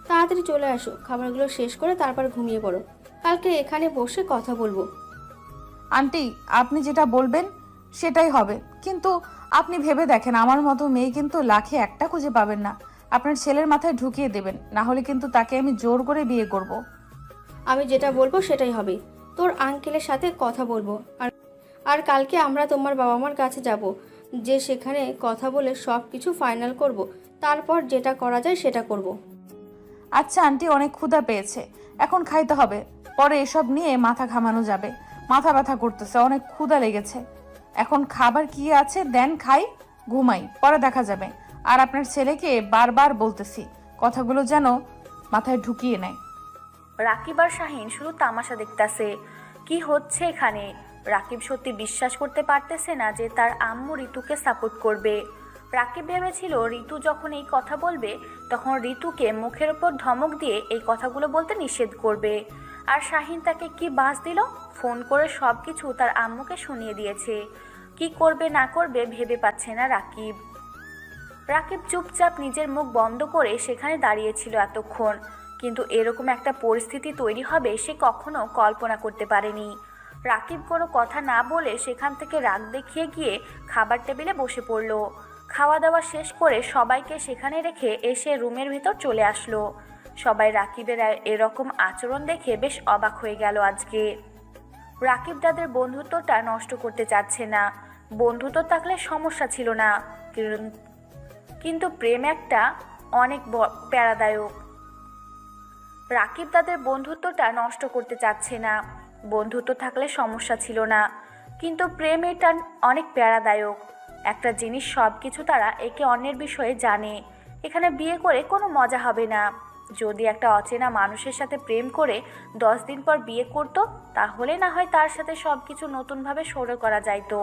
তাড়াতাড়ি চলে আসো, খাবারগুলো শেষ করে তারপর ঘুমিয়ে পড়ো। কালকে এখানে বসে কথা বলবো। আন্টি, আপনি যেটা বলবেন সেটাই হবে, কিন্তু আপনি ভেবে দেখেন আমার মতো মেয়ে কিন্তু লাখে একটা খুঁজে পাবেন না। আপনার ছেলের মাথায় ঢুকিয়ে দেবেন, না হলে কিন্তু তাকে আমি জোর করে বিয়ে করব। আমি যেটা বলবো সেটাই হবে। তোর আঙ্কেলের সাথে কথা বলবো। আর আর কালকে আমরা তোমার বাবা মার কাছে যাব, যে সেখানে কথা বলে সব কিছু ফাইনাল করব। তারপর যেটা করা যায় সেটা করব। আচ্ছা আন্টি, অনেক ক্ষুধা পেয়েছে, এখন খাইতে হবে। পরে এসব নিয়ে মাথা ঘামানো যাবে। মাথা ব্যথা করতেছে, অনেক ক্ষুধা লেগেছে। এখন খাবার কি আছে দেন, খাই, ঘুমাই, পরে দেখা যাবে। আর আপনার ছেলেকে বারবার বলতেছি কথাগুলো যেন মাথায় ঢুকিয়ে নেয়। রাকিব আর শাহিন শুধু তামাশা দেখতাছে। কি হচ্ছে এখানে? রাকিব সত্যি বিশ্বাস করতে পারতেছে না যে তার আম্মু ঋতুকে সাপোর্ট করবে। রাকিব ভেবেছিল ঋতু যখন এই কথা বলবে তখন ঋতুকে মুখের ওপর ধমক দিয়ে এই কথাগুলো বলতে নিষেধ করবে। আর শাহিন তাকে কি বাস দিল, ফোন করে সব কিছু তার আম্মুকে শুনিয়ে দিয়েছে। কি করবে না করবে ভেবে পাচ্ছে না রাকিব। রাকিব চুপচাপ নিজের মুখ বন্ধ করে সেখানে দাঁড়িয়েছিল এতক্ষণ, কিন্তু এরকম একটা পরিস্থিতি তৈরি হবে সে কখনো কল্পনা করতে পারেনি। রাকিব কোনো কথা না বলে সেখান থেকে রাগ দেখিয়ে গিয়ে খাবার টেবিলে বসে পড়ল। খাওয়া দাওয়া শেষ করে সবাইকে সেখানে রেখে এসে রুমের ভিতর চলে আসলো। সবাই রাকিবের এরকম আচরণ দেখে বেশ অবাক হয়ে গেল আজকে। রাকিব তাদের বন্ধুত্বটা নষ্ট করতে চাচ্ছে না। বন্ধুত্ব থাকলে সমস্যা ছিল না, কিন্তু প্রেম একটা অনেক প্যারাদায়ক। রাকিব তাদের বন্ধুত্বটা নষ্ট করতে চাচ্ছে না। বন্ধুত্ব থাকলে সমস্যা ছিল না, কিন্তু প্রেম এটা অনেক প্যারাদায়ক একটা জিনিস। সব কিছু তারা একে অন্যের বিষয়ে জানে। এখানে বিয়ে করে কোনো মজা হবে না। যদি একটা অচেনা মানুষের সাথে প্রেম করে 10 দিন পর বিয়ে করতো তাহলে না হয় তার সাথে সব কিছু নতুনভাবে শুরু করা যাইতো,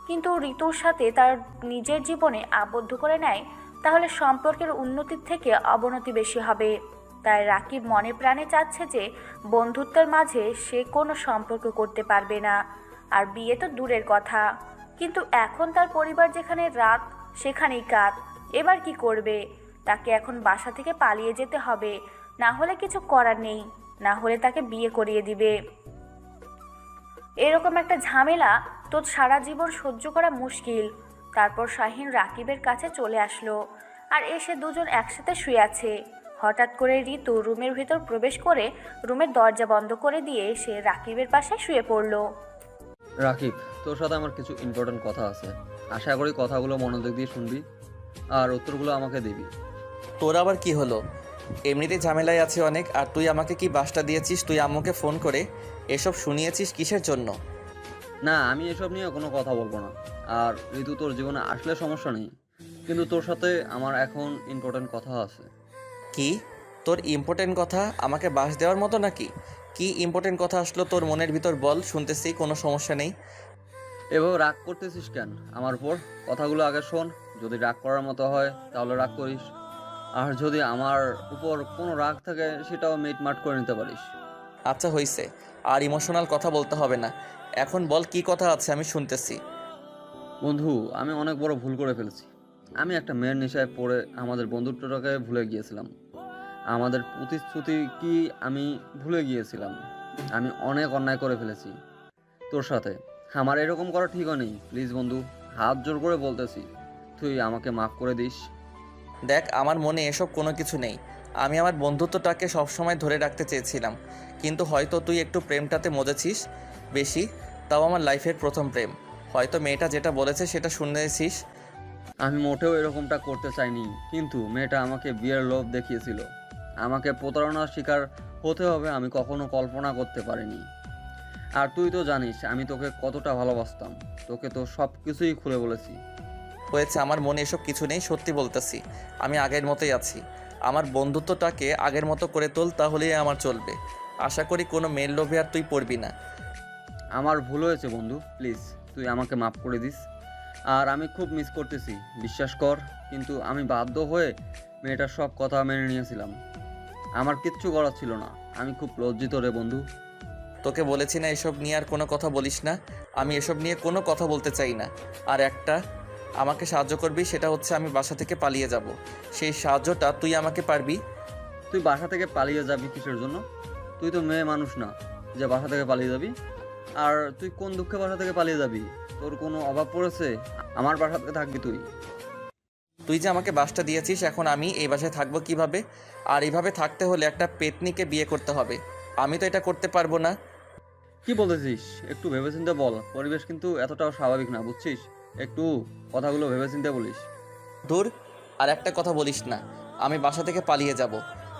কিন্তু ঋতুর সাথে তার নিজের জীবনে আবদ্ধ করে নেয় তাহলে সম্পর্কের উন্নতির থেকে অবনতি বেশি হবে। তাই রাকিব মনে প্রাণে চাচ্ছে যে বন্ধুত্বের মাঝে সে কোনো সম্পর্ক করতে পারবে না, আর বিয়ে তো দূরের কথা। কিন্তু এখন তার পরিবার যেখানে রাত সেখানেই কাত। এবার কি করবে? তাকে এখন বাসা থেকে পালিয়ে যেতে হবে, না হলে কিছু করার নেই, না হলে তাকে বিয়ে করিয়ে দিবে। এরকম একটা ঝামেলা তো সারা জীবন সহ্য করা মুশকিল। তারপর শাহিন রাকিবের কাছে চলে আসলো, আর এসে দুজন একসাথে শুয়ে আছে। হঠাৎ করে ঋতু রুমের ভিতর প্রবেশ করে রুমের দরজা বন্ধ করে দিয়ে সে রাকিবের পাশে শুয়ে পড়ল। রাকিব, তোর সাথে আমার কিছু ইম্পর্টেন্ট কথা আছে। আশা করি কথাগুলো মনোযোগ দিয়ে শুনবি আর উত্তরগুলো আমাকে দিবি। তোর আবার কি হলো? এমনিতেই ঝামেলায় আছে অনেক, আর তুই আমাকে কি বাসটা দিয়েছিস? তুই আম্মুকে ফোন করে এসব শুনিয়েছিস কিসের জন্য? না, আমি এসব নিয়ে কোনো কথা বলবো না। আর ঋতু, তোর জীবনে আসলে সমস্যা নেই, কিন্তু তোর সাথে আমার এখন ইম্পর্টেন্ট কথা আছে। কি? তোর ইম্পর্টেন্ট কথা আমাকে বাস দেওয়ার মতো নাকি? কি ইম্পর্টেন্ট কথা আসলো তোর মনের ভিতর? বল, শুনতেছি, কোনো সমস্যা নেই। এভাবে রাগ করতেছিস কেন আমার উপর? কথাগুলো আগে শোন। যদি রাগ করার মতো হয় তাহলে রাগ করিস, আর যদি আমার উপর কোনো রাগ থাকে সেটাও মিটমাট করে নিতে পারিস। আচ্ছা হইছে, আর ইমোশনাল কথা বলতে হবে না। এখন বল কি কথা আছে, আমি শুনতেছি। বন্ধু, আমি অনেক বড় ভুল করে ফেলেছি। আমি একটা মেয়ের নেশায় পড়ে আমাদের বন্ধুত্বটাকে ভুলে গিয়েছিলাম। আমাদের প্রতিশ্রুতি কি আমি ভুলে গিয়েছিলাম। আমি অনেক অন্যায় করে ফেলেছি তোর সাথে। আমার এরকম করা ঠিকও নেই। প্লিজ বন্ধু, হাত জোর করে বলতেছি, তুই আমাকে মাফ করে দিস। দেখ, আমার মনে এসব কোনো কিছু নেই। আমি আমার বন্ধুত্বটাকে সবসময় ধরে রাখতে চেয়েছিলাম, কিন্তু হয়তো তুই একটু প্রেমটাতে মজেছিস বেশি। তাও আমার লাইফের প্রথম প্রেম। হয়তো মেয়েটা যেটা বলেছে সেটা শুনেছিস। আমি মোটেও এরকমটা করতে চাইনি, কিন্তু মেয়েটা আমাকে বিয়ের লোভ দেখিয়েছিল। আমাকে প্রতারণার শিকার হতে হবে আমি কখনো কল্পনা করতে পারিনি। আর তুই তো জানিস আমি তোকে কতটা ভালোবাসতাম। তোকে তো সব কিছুই খুলে বলেছি। হয়েছে, আমার মনে এসব কিছু নেই, সত্যি বলতেছি। আমি আগের মতোই আছি। আমার বন্ধুত্বটাকে আগের মতো করে তোল, তাহলেই আমার চলবে। আশা করি কোনো মেয়ের লোভে আর তুই পড়বি না। আমার ভুল হয়েছে বন্ধু, প্লিজ তুই আমাকে মাফ করে দিস। আর আমি খুব মিস করতেছি, বিশ্বাস কর। কিন্তু আমি বাধ্য হয়ে মেয়েটার সব কথা মেনে নিয়েছিলাম। আমার কিচ্ছু করার ছিল না। আমি খুব লজ্জিত রে বন্ধু। তোকে বলেছি না এসব নিয়ে আর কোনো কথা বলিস না। আমি এসব নিয়ে কোনো কথা বলতে চাই না। আর একটা আমাকে সাহায্য করবি, সেটা হচ্ছে আমি বাসা থেকে পালিয়ে যাব। সেই সাহায্যটা তুই আমাকে পারবি? তুই বাসা থেকে পালিয়ে যাবি কিসের জন্য? তুই তো মেয়ে মানুষ না যে বাসা থেকে পালিয়ে যাবি। আর তুই কোন দুঃখে বাসা থেকে পালিয়ে যাবি? তোর কোনো অভাব পড়েছে? আমার বাসা থেকে থাকবি তুই। তুই যে আমাকে বাসটা দিয়েছিস, এখন আমি এই বাসায় থাকবো কিভাবে? আর এইভাবে থাকতে হলে একটা পেতনিকে বিয়ে করতে হবে। আমি তো এটা করতে পারবো না। কি বলতেছিস? একটু ভেবেচিন্তে বল, পরিবেশ কিন্তু এতটাও স্বাভাবিক না, বুঝছিস? একটু কথাগুলো ভেবেচিন্তে বলিস। দূর, আর একটা কথা বলিস না। আমি বাসা থেকে পালিয়ে যাব,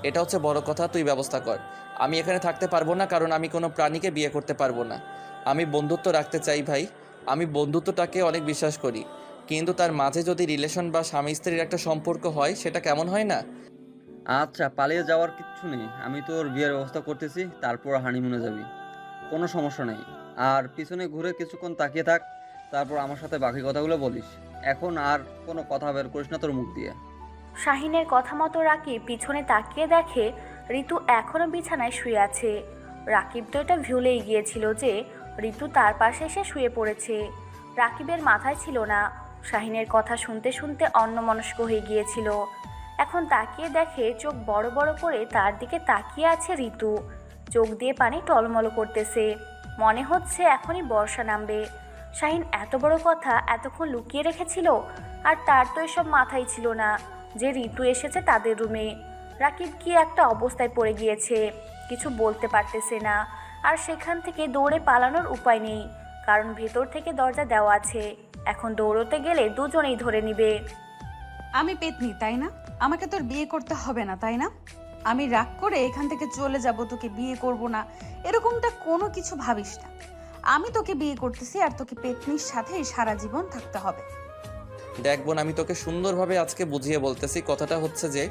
এটা হচ্ছে বড় কথা। তুই ব্যবস্থা কর। আমি এখানে থাকতে পারবো না, কারণ আমি কোনো প্রাণীকে বিয়ে করতে পারবো না। আমি বন্ধুত্ব রাখতে চাই ভাই। আমি বন্ধুত্বটাকে অনেক বিশ্বাস করি, কিন্তু তার মাঝে যদি রিলেশন বা স্বামী স্ত্রীর একটা সম্পর্ক হয়, সেটা কেমন হয় না? আচ্ছা, পালিয়ে যাওয়ার কিচ্ছু নেই, আমি তোর বিয়ের ব্যবস্থা করতেছি, তারপর হানিমুনে যাবি, কোনো সমস্যা নেই। আর পিছনে ঘুরে কিছুক্ষণ তাকিয়ে থাক, তারপর আমার সাথে বাকি কথাগুলো বলিস। এখন আর কোনো কথা বের করিস না তোর মুখ দিয়ে। শাহিনের কথা মতো রাকিব পিছনে তাকিয়ে দেখে ঋতু এখনও বিছানায় শুয়ে আছে। রাকিব তো এটা ভুলেই গিয়েছিল যে ঋতু তার পাশে এসে শুয়ে পড়েছে। রাকিবের মাথায় ছিল না, শাহিনের কথা শুনতে শুনতে অন্যমনস্ক হয়ে গিয়েছিল। এখন তাকিয়ে দেখে চোখ বড় বড় করে তার দিকে তাকিয়ে আছে ঋতু। চোখ দিয়ে পানি টলমল করতেছে, মনে হচ্ছে এখনই বর্ষা নামবে। শাহিন এত বড় কথা এতক্ষণ লুকিয়ে রেখেছিল, আর তার তো এসব মাথায় ছিল না যে ঋতু এসেছে তাদের রুমে। রাকিব কি একটা অবস্থায় পড়ে গিয়েছে, কিছু বলতে পারতেছে না। আর সেখান থেকে দৌড়ে পালানোর উপায় নেই, কারণ ভেতর থেকে দরজা দেওয়া আছে। এখন দৌড়তে গেলে দুজনেই ধরে নিবে। আমি পেতনি তাই না? আমাকে তোর বিয়ে করতে হবে না তাই না? আমি রাগ করে এখান থেকে চলে যাব, তোকে বিয়ে করব না এরকমটা কোনো কিছু ভাবিস না। আমি তোকে বিয়ে করতেছি, আর তোকে পেতনির সাথে সারা জীবন থাকতে হবে। দেখ বোন, আমি তোকে সুন্দরভাবে আজকে বুঝিয়ে বলতেছি। কথাটা হচ্ছে যে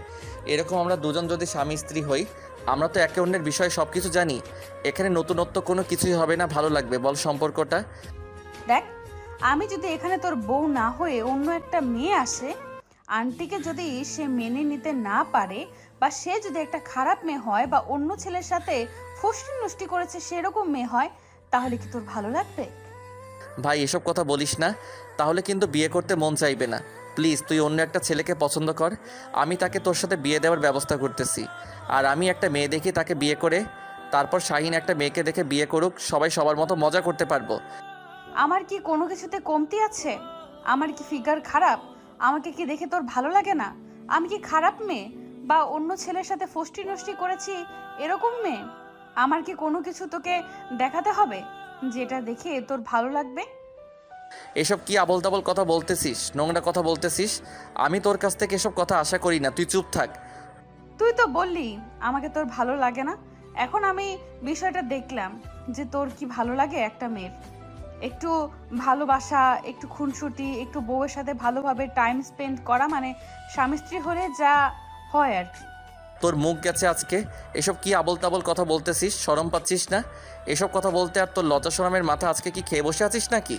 এরকম আমরা দুজন যদি স্বামী স্ত্রী হই, আমরা তো একে অন্যের বিষয়ে সব কিছু জানি। এখানে নতুনত্ব কোনো কিছুই হবে না। ভালো লাগবে বল সম্পর্কটা? দেখ, আমি যদি এখানে তোর বউ না হয়ে অন্য একটা মেয়ে আসে, আন্টিকে যদি সে মেনে নিতে না পারে, বা সে যদি একটা খারাপ মেয়ে হয়, বা অন্য ছেলের সাথে ফষ্টি নষ্টি করেছে সেরকম মেয়ে হয়, তাহলে কি তোর ভালো লাগবে? ভাই এসব কথা বলিস না, তাহলে কিন্তু বিয়ে করতে মন চাইবে না। প্লিজ তুই অন্য একটা ছেলেকে পছন্দ কর, আমি তাকে তোর সাথে বিয়ে দেওয়ার ব্যবস্থা করতেছি। আর আমি একটা মেয়ে দেখি, তাকে বিয়ে করে তারপর শাহিন একটা মেয়েকে দেখে বিয়ে করুক, সবাই সবার মতো মজা করতে পারবো। আমার কি কোনো কিছুতে কমতি আছে? আমার কি ফিগার খারাপ? আমাকে কি দেখে তোর ভালো লাগে না? আমি কি খারাপ মেয়ে, বা অন্য ছেলের সাথে ফষ্টি নষ্টি করেছি এরকম মেয়ে? আমার কি কোনো কিছু তোকে দেখাতে হবে যেটা দেখে তোর ভালো লাগবে? এসব কি আবল তাবল কথা বলতেছিস, নোংরা কথা বলতেছিস? আমি তোর কাছ থেকে এসব কথা আশা করি না, তুই চুপ থাক। তুই তো বললি আমাকে তোর ভালো লাগে না। এখন আমি বিষয়টা দেখলাম যে তোর কি ভালো লাগে একটা মেয়ের। একটু ভালোবাসা, একটু খুনসুটি, একটু বউয়ের সাথে ভালোভাবে টাইম স্পেন্ড করা, মানে স্বামী স্ত্রী হলে যা হয় আর কি। তোর মুখ গেছে আজকে। এসব কি আবল তাবল কথা বলতেছিস? শরম পাচ্ছিস না এসব কথা বলতে? আর তোর লজ্জা শরমের মাথা আজকে কি খেয়ে বসে আছিস নাকি?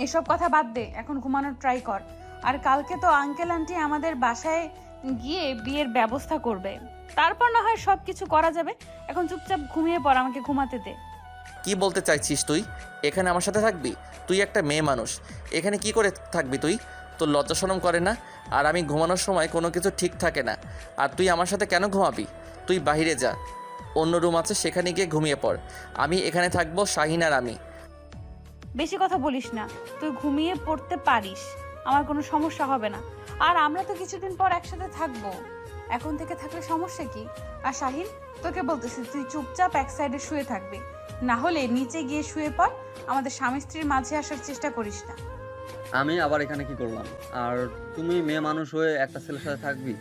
এসব কথা বাদ দে, এখন ঘুমানোর ট্রাই কর। আর কালকে তো আঙ্কেল আন্টি আমাদের বাসায় গিয়ে বিয়ের ব্যবস্থা করবে, তারপর না হয় সব কিছু করা যাবে। এখন চুপচাপ ঘুমিয়ে পড়, আমাকে ঘুমাতে দে। কি বলতে চাইছিস তুই? এখানে আমার সাথে থাকবি? তুই একটা মেয়ে মানুষ, এখানে কি করে থাকবি তুই? তোর লজ্জা শরম করে না? আর আমি ঘুমানোর সময় কোনো কিছু ঠিক থাকে না, আর তুই আমার সাথে কেন ঘুমাবি? তুই বাইরে যা, অন্য রুম আছে, সেখানে গিয়ে ঘুমিয়ে পড়। আমি এখানে থাকবো, শাহিন আর আমি। বেশি কথা বলিস না, তুই ঘুমিয়ে পড়তে পারিস, আমার কোনো সমস্যা হবে না। আর আমরা তো কিছুদিন পর একসাথে থাকবো, এখন থেকে থাকলে সমস্যা কি? আর শাহিন, তোকে বলতেছি তুই চুপচাপ এক সাইডে শুয়ে থাকবি, না হলে নিচে গিয়ে শুয়ে পড়। আমাদের স্বামী স্ত্রীর মাঝে আসার চেষ্টা করিস না। আমি আবার এখানে কি করলাম? আর তুমি মেয়ে মানুষ হয়ে একটা ছেলের সাথে থাকবি?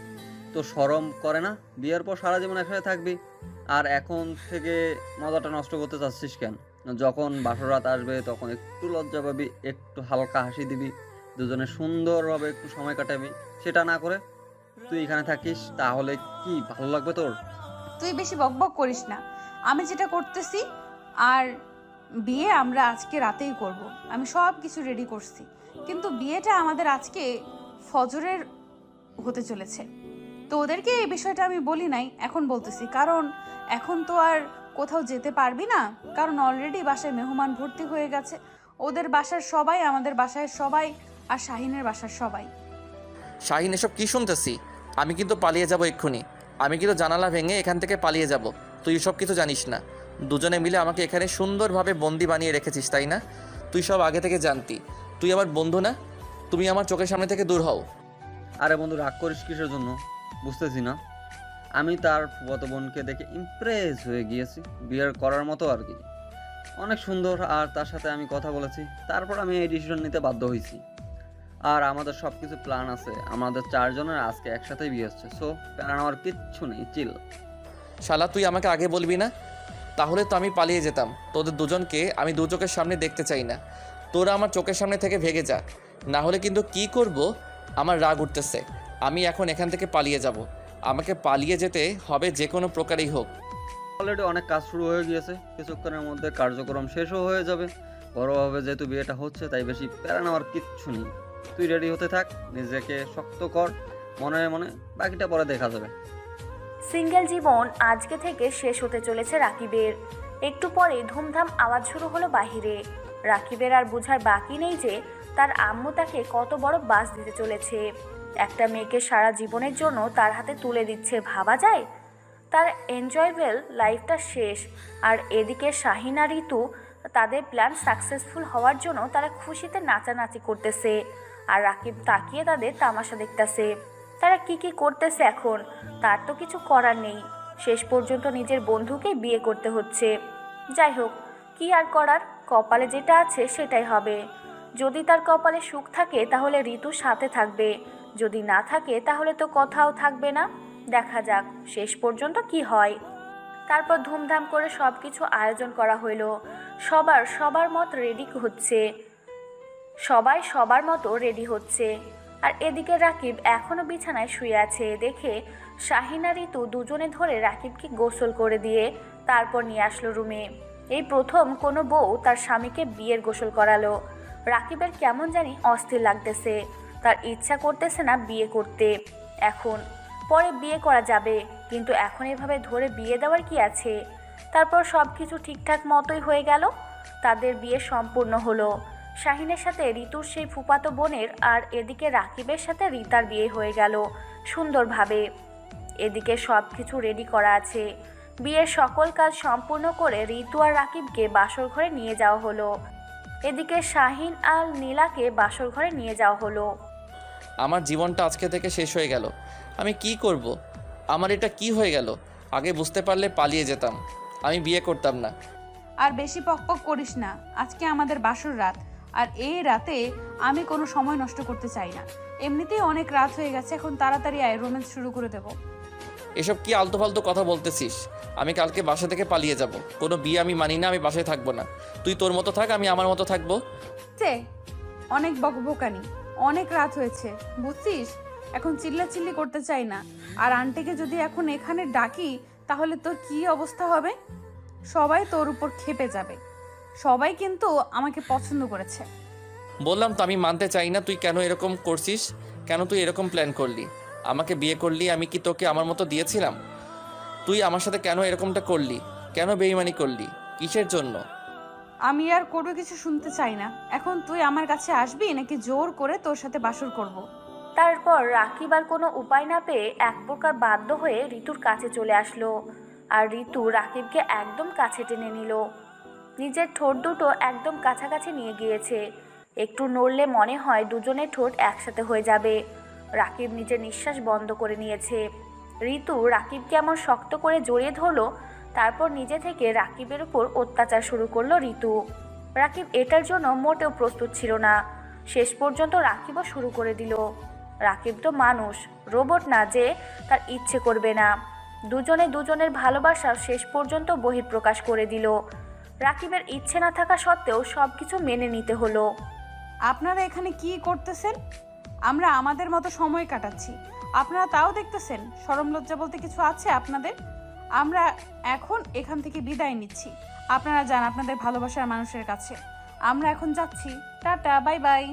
তো শরম করে না? বিয়ের পর সারা জীবন একসাথে থাকবি, আর এখন থেকে মজাটা নষ্ট করতে চাচ্ছিস কেন? যখন বাসর রাত আসবে তখন একটু লজ্জা পাবি, একটু হালকা হাসি দিবি, দুজনে সুন্দরভাবে একটু সময় কাটাবি। সেটা না করে তুই এখানে থাকিস, তাহলে কি ভালো লাগবে তোর? তুই বেশি বকবক করিস না। আমি যেটা করতেছি, আর বিয়ে আমরা আজকে রাতেই করব। আমি সব কিছু রেডি করছি, কিন্তু বিয়েটা আমাদের আজকে ফজরের হতে চলেছে। তো ওদেরকে এই বিষয়টা আমি বলি নাই, এখন বলতেছি, কারণ এখন তো আর কোথাও যেতে পারবি না, কারণ অলরেডি বাসায় মেহমান ভর্তি হয়ে গেছে। ওদের বাসার সবাই, আমাদের বাসায় সবাই, আর শাহিনের বাসার সবাই। শাহিন, এসব কি শুনতেছি? আমি কিন্তু পালিয়ে যাব এক্ষুনি। আমি কিন্তু জানালা ভেঙে এখান থেকে পালিয়ে যাব। তুই সব কিছু জানিস না। দুজনে মিলে আমাকে এখানে সুন্দরভাবে বন্দি বানিয়ে রেখেছিস, তাই না? তুই সব আগে থেকে জানতি। তুই আমার বন্ধু না? তুমি আমার চোখের সামনে থেকে দূর হও। আরে বন্ধু, রাগ করিস কিসের জন্য? বুঝতেছি না। আমি তার ফুফাতো বোনকে দেখে ইমপ্রেস হয়ে গিয়েছি, বিয়ের করার মতো আর কি। অনেক সুন্দর, আর তার সাথে আমি কথা বলেছি। তারপর আমি এই ডিসিশন নিতে বাধ্য হয়েছি। আর আমাদের সব কিছু প্ল্যান আছে। আমাদের 4 জনের আজকে একসাথেই বিয়ে হচ্ছে। সো প্ল্যান আমার কিচ্ছু নেই, চিল। শালা, তুই আমাকে আগে বলবি না? তাহলে তো আমি পালিয়ে যেতাম। তোদের দুজনকে আমি দু চোখের সামনে দেখতে চাই না। তোরা আমার চোখের সামনে থেকে ভেগে যা, না হলে কিন্তু কি করব আমার রাগ উঠতেছে। আমি এখন এখান থেকে পালিয়ে যাব। আমাকে পালিয়ে যেতে হবে যে কোনো প্রকারেই হোক। অলরেডি অনেক কাজ শুরু হয়ে গিয়েছে। কিছুক্ষণের মধ্যে কার্যক্রম শেষও হয়ে যাবে। বড়োভাবে যেহেতু বিয়েটা হচ্ছে, তাই বেশি প্যারা নেওয়ার কিচ্ছু নেই। তুই রেডি হতে থাক, নিজেকে শক্ত কর, মনে মনে বাকিটা পরে দেখা যাবে। সিঙ্গেল জীবন আজকে থেকে শেষ হতে চলেছে রাকিবের। একটু পরে ধুমধাম আওয়াজ শুরু হলো বাহিরে। রাকিবের আর বোঝার বাকি নেই যে তার আম্মু তাকে কত বড় বাস দিতে চলেছে। একটা মেয়েকে সারা জীবনের জন্য তার হাতে তুলে দিচ্ছে, ভাবা যায়? তার এনজয়েবল লাইফটা শেষ। আর এদিকে শাহিন আর ঋতু, তাদের প্ল্যান সাকসেসফুল হওয়ার জন্য তারা খুশিতে নাচানাচি করতেছে। আর রাকিব তাকিয়ে তাদের তামাশা দেখতেছে। তারা কি কি করতেছে এখন, তার তো কিছু করার নেই। শেষ পর্যন্ত নিজের বন্ধুকে বিয়ে করতে হচ্ছে। যাই হোক, কি আর করার, কপালে যেটা আছে সেটাই হবে। যদি তার কপালে সুখ থাকে তাহলে ঋতুর সাথে থাকবে, যদি না থাকে তাহলে তো কোথাও থাকবে না। দেখা যাক শেষ পর্যন্ত কি হয়। তারপর ধুমধাম করে সব কিছু আয়োজন করা হইল। সবার মত রেডি হচ্ছে, সবাই সবার মতো রেডি হচ্ছে। আর এদিকে রাকিব এখনো বিছানায় শুয়ে আছে দেখে শাহিন আর ঋতু দুজনে ধরে রাকিবকে গোসল করে দিয়ে তারপর নিয়ে আসলো রুমে। এই প্রথম কোনো বউ তার স্বামীকে বিয়ের গোসল করালো। রাকিবের কেমন জানি অস্থির লাগতেছে, তার ইচ্ছা করতেছে না বিয়ে করতে। এখন পরে বিয়ে করা যাবে, কিন্তু এখন এভাবে ধরে বিয়ে দেওয়ার কি আছে। তারপর সব কিছু ঠিকঠাক মতোই হয়ে গেল। তাদের বিয়ে সম্পূর্ণ হলো। শাহিনের সাথে ঋতুর সেই ফুফাতো বোনের, আর এদিকে রাকিবের সাথে রিতার বিয়ে হয়ে গেল সুন্দরভাবে। এদিকে সব কিছু রেডি করা আছে। বিয়ের সকল কাজ সম্পূর্ণ করে ঋতু আর রাকিবকে বাসর ঘরে নিয়ে যাওয়া হলো। এদিকে শাহিন আর নীলাকে বাসর ঘরে নিয়ে যাওয়া হলো। আমার জীবনটা আজকে থেকে শেষ হয়ে গেল। আমি কি করব? আমার এটা কি হয়ে গেল? আগে বুঝতে পারলে পালিয়ে যেতাম, আমি বিয়ে করতাম না। আর বেশি পকপক করিস না, আজকে আমাদের বাসর রাত। আর এই রাতে আমি কোনো সময় নষ্ট করতে চাই না। এমনিতেই অনেক রাত হয়ে গেছে, এখন তাড়াতাড়ি আয়, রোম্যান্স শুরু করে দেব। এসব কি আলতু ফালতু কথা বলতেছিস? আমি কালকে বাসা থেকে পালিয়ে যাব। কোনো বিয়ে আমি মানি না, আমি বাসায় থাকবো না। তুই তোর মতো থাক, আমি আমার মতো থাকবো। অনেক বকবকানি, অনেক রাত হয়েছে, বুঝছিস? এখন চিল্লাচিল্লি করতে চাই না। আর আন্টিকে যদি এখন এখানে ডাকি তাহলে তোর কি অবস্থা হবে? সবাই তোর উপর ক্ষেপে যাবে। সবাই কিন্তু আমাকে পছন্দ করেছে। বললাম তো আমি মানতে চাই না। তুই কেন এরকম করছিস? কেন তুই এরকম প্ল্যান করলি? আমাকে বিয়ে করলি, আমি কি তোকে আমার মতো দিয়েছিলাম? তুই আমার সাথে কেন এরকমটা করলি? কেন বেইমানি করলি? কিসের জন্য? আমি আর কোনো কিছু শুনতে চাই না। এখন তুই আমার কাছে আসবি নাকি জোর করে তোর সাথে বাসর করব? তারপর রাকিব আর কোনো উপায় না পেয়ে এক প্রকার বাধ্য হয়ে ঋতুর কাছে চলে আসলো। আর ঋতু রাকিবকে একদম কাছে টেনে নিল। নিজের ঠোঁট দুটো একদম কাছাকাছি নিয়ে গিয়েছে। একটু নড়লে মনে হয় দুজনের ঠোঁট একসাথে হয়ে যাবে। রাকিব নিজের নিঃশ্বাস বন্ধ করে নিয়েছে। ঋতু রাকিবকে এমন শক্ত করে জড়িয়ে ধরলো। তারপর নিজে থেকে রাকিবের উপর অত্যাচার শুরু করলো ঋতু। রাকিব এটার জন্য মোটেও প্রস্তুত ছিল না। শেষ পর্যন্ত রাকিবও শুরু করে দিল। রাকিব তো মানুষ, রোবট না যে তার ইচ্ছে করবে না। দুজনে দুজনের ভালোবাসা শেষ পর্যন্ত বহিঃপ্রকাশ করে দিল। রাকিবের ইচ্ছে না থাকা সত্ত্বেও সব কিছু মেনে নিতে হলো। আপনারা এখানে কি করতেছেন? আমরা আমাদের মতো সময় কাটাচ্ছি, আপনারা তাও দেখতেছেন। শরম লজ্জা বলতে কিছু আছে আপনাদের? আমরা এখন এখান থেকে বিদায় নিচ্ছি। আপনারা যান আপনাদের ভালোবাসার মানুষের কাছে। আমরা এখন যাচ্ছি। Tata, bye bye.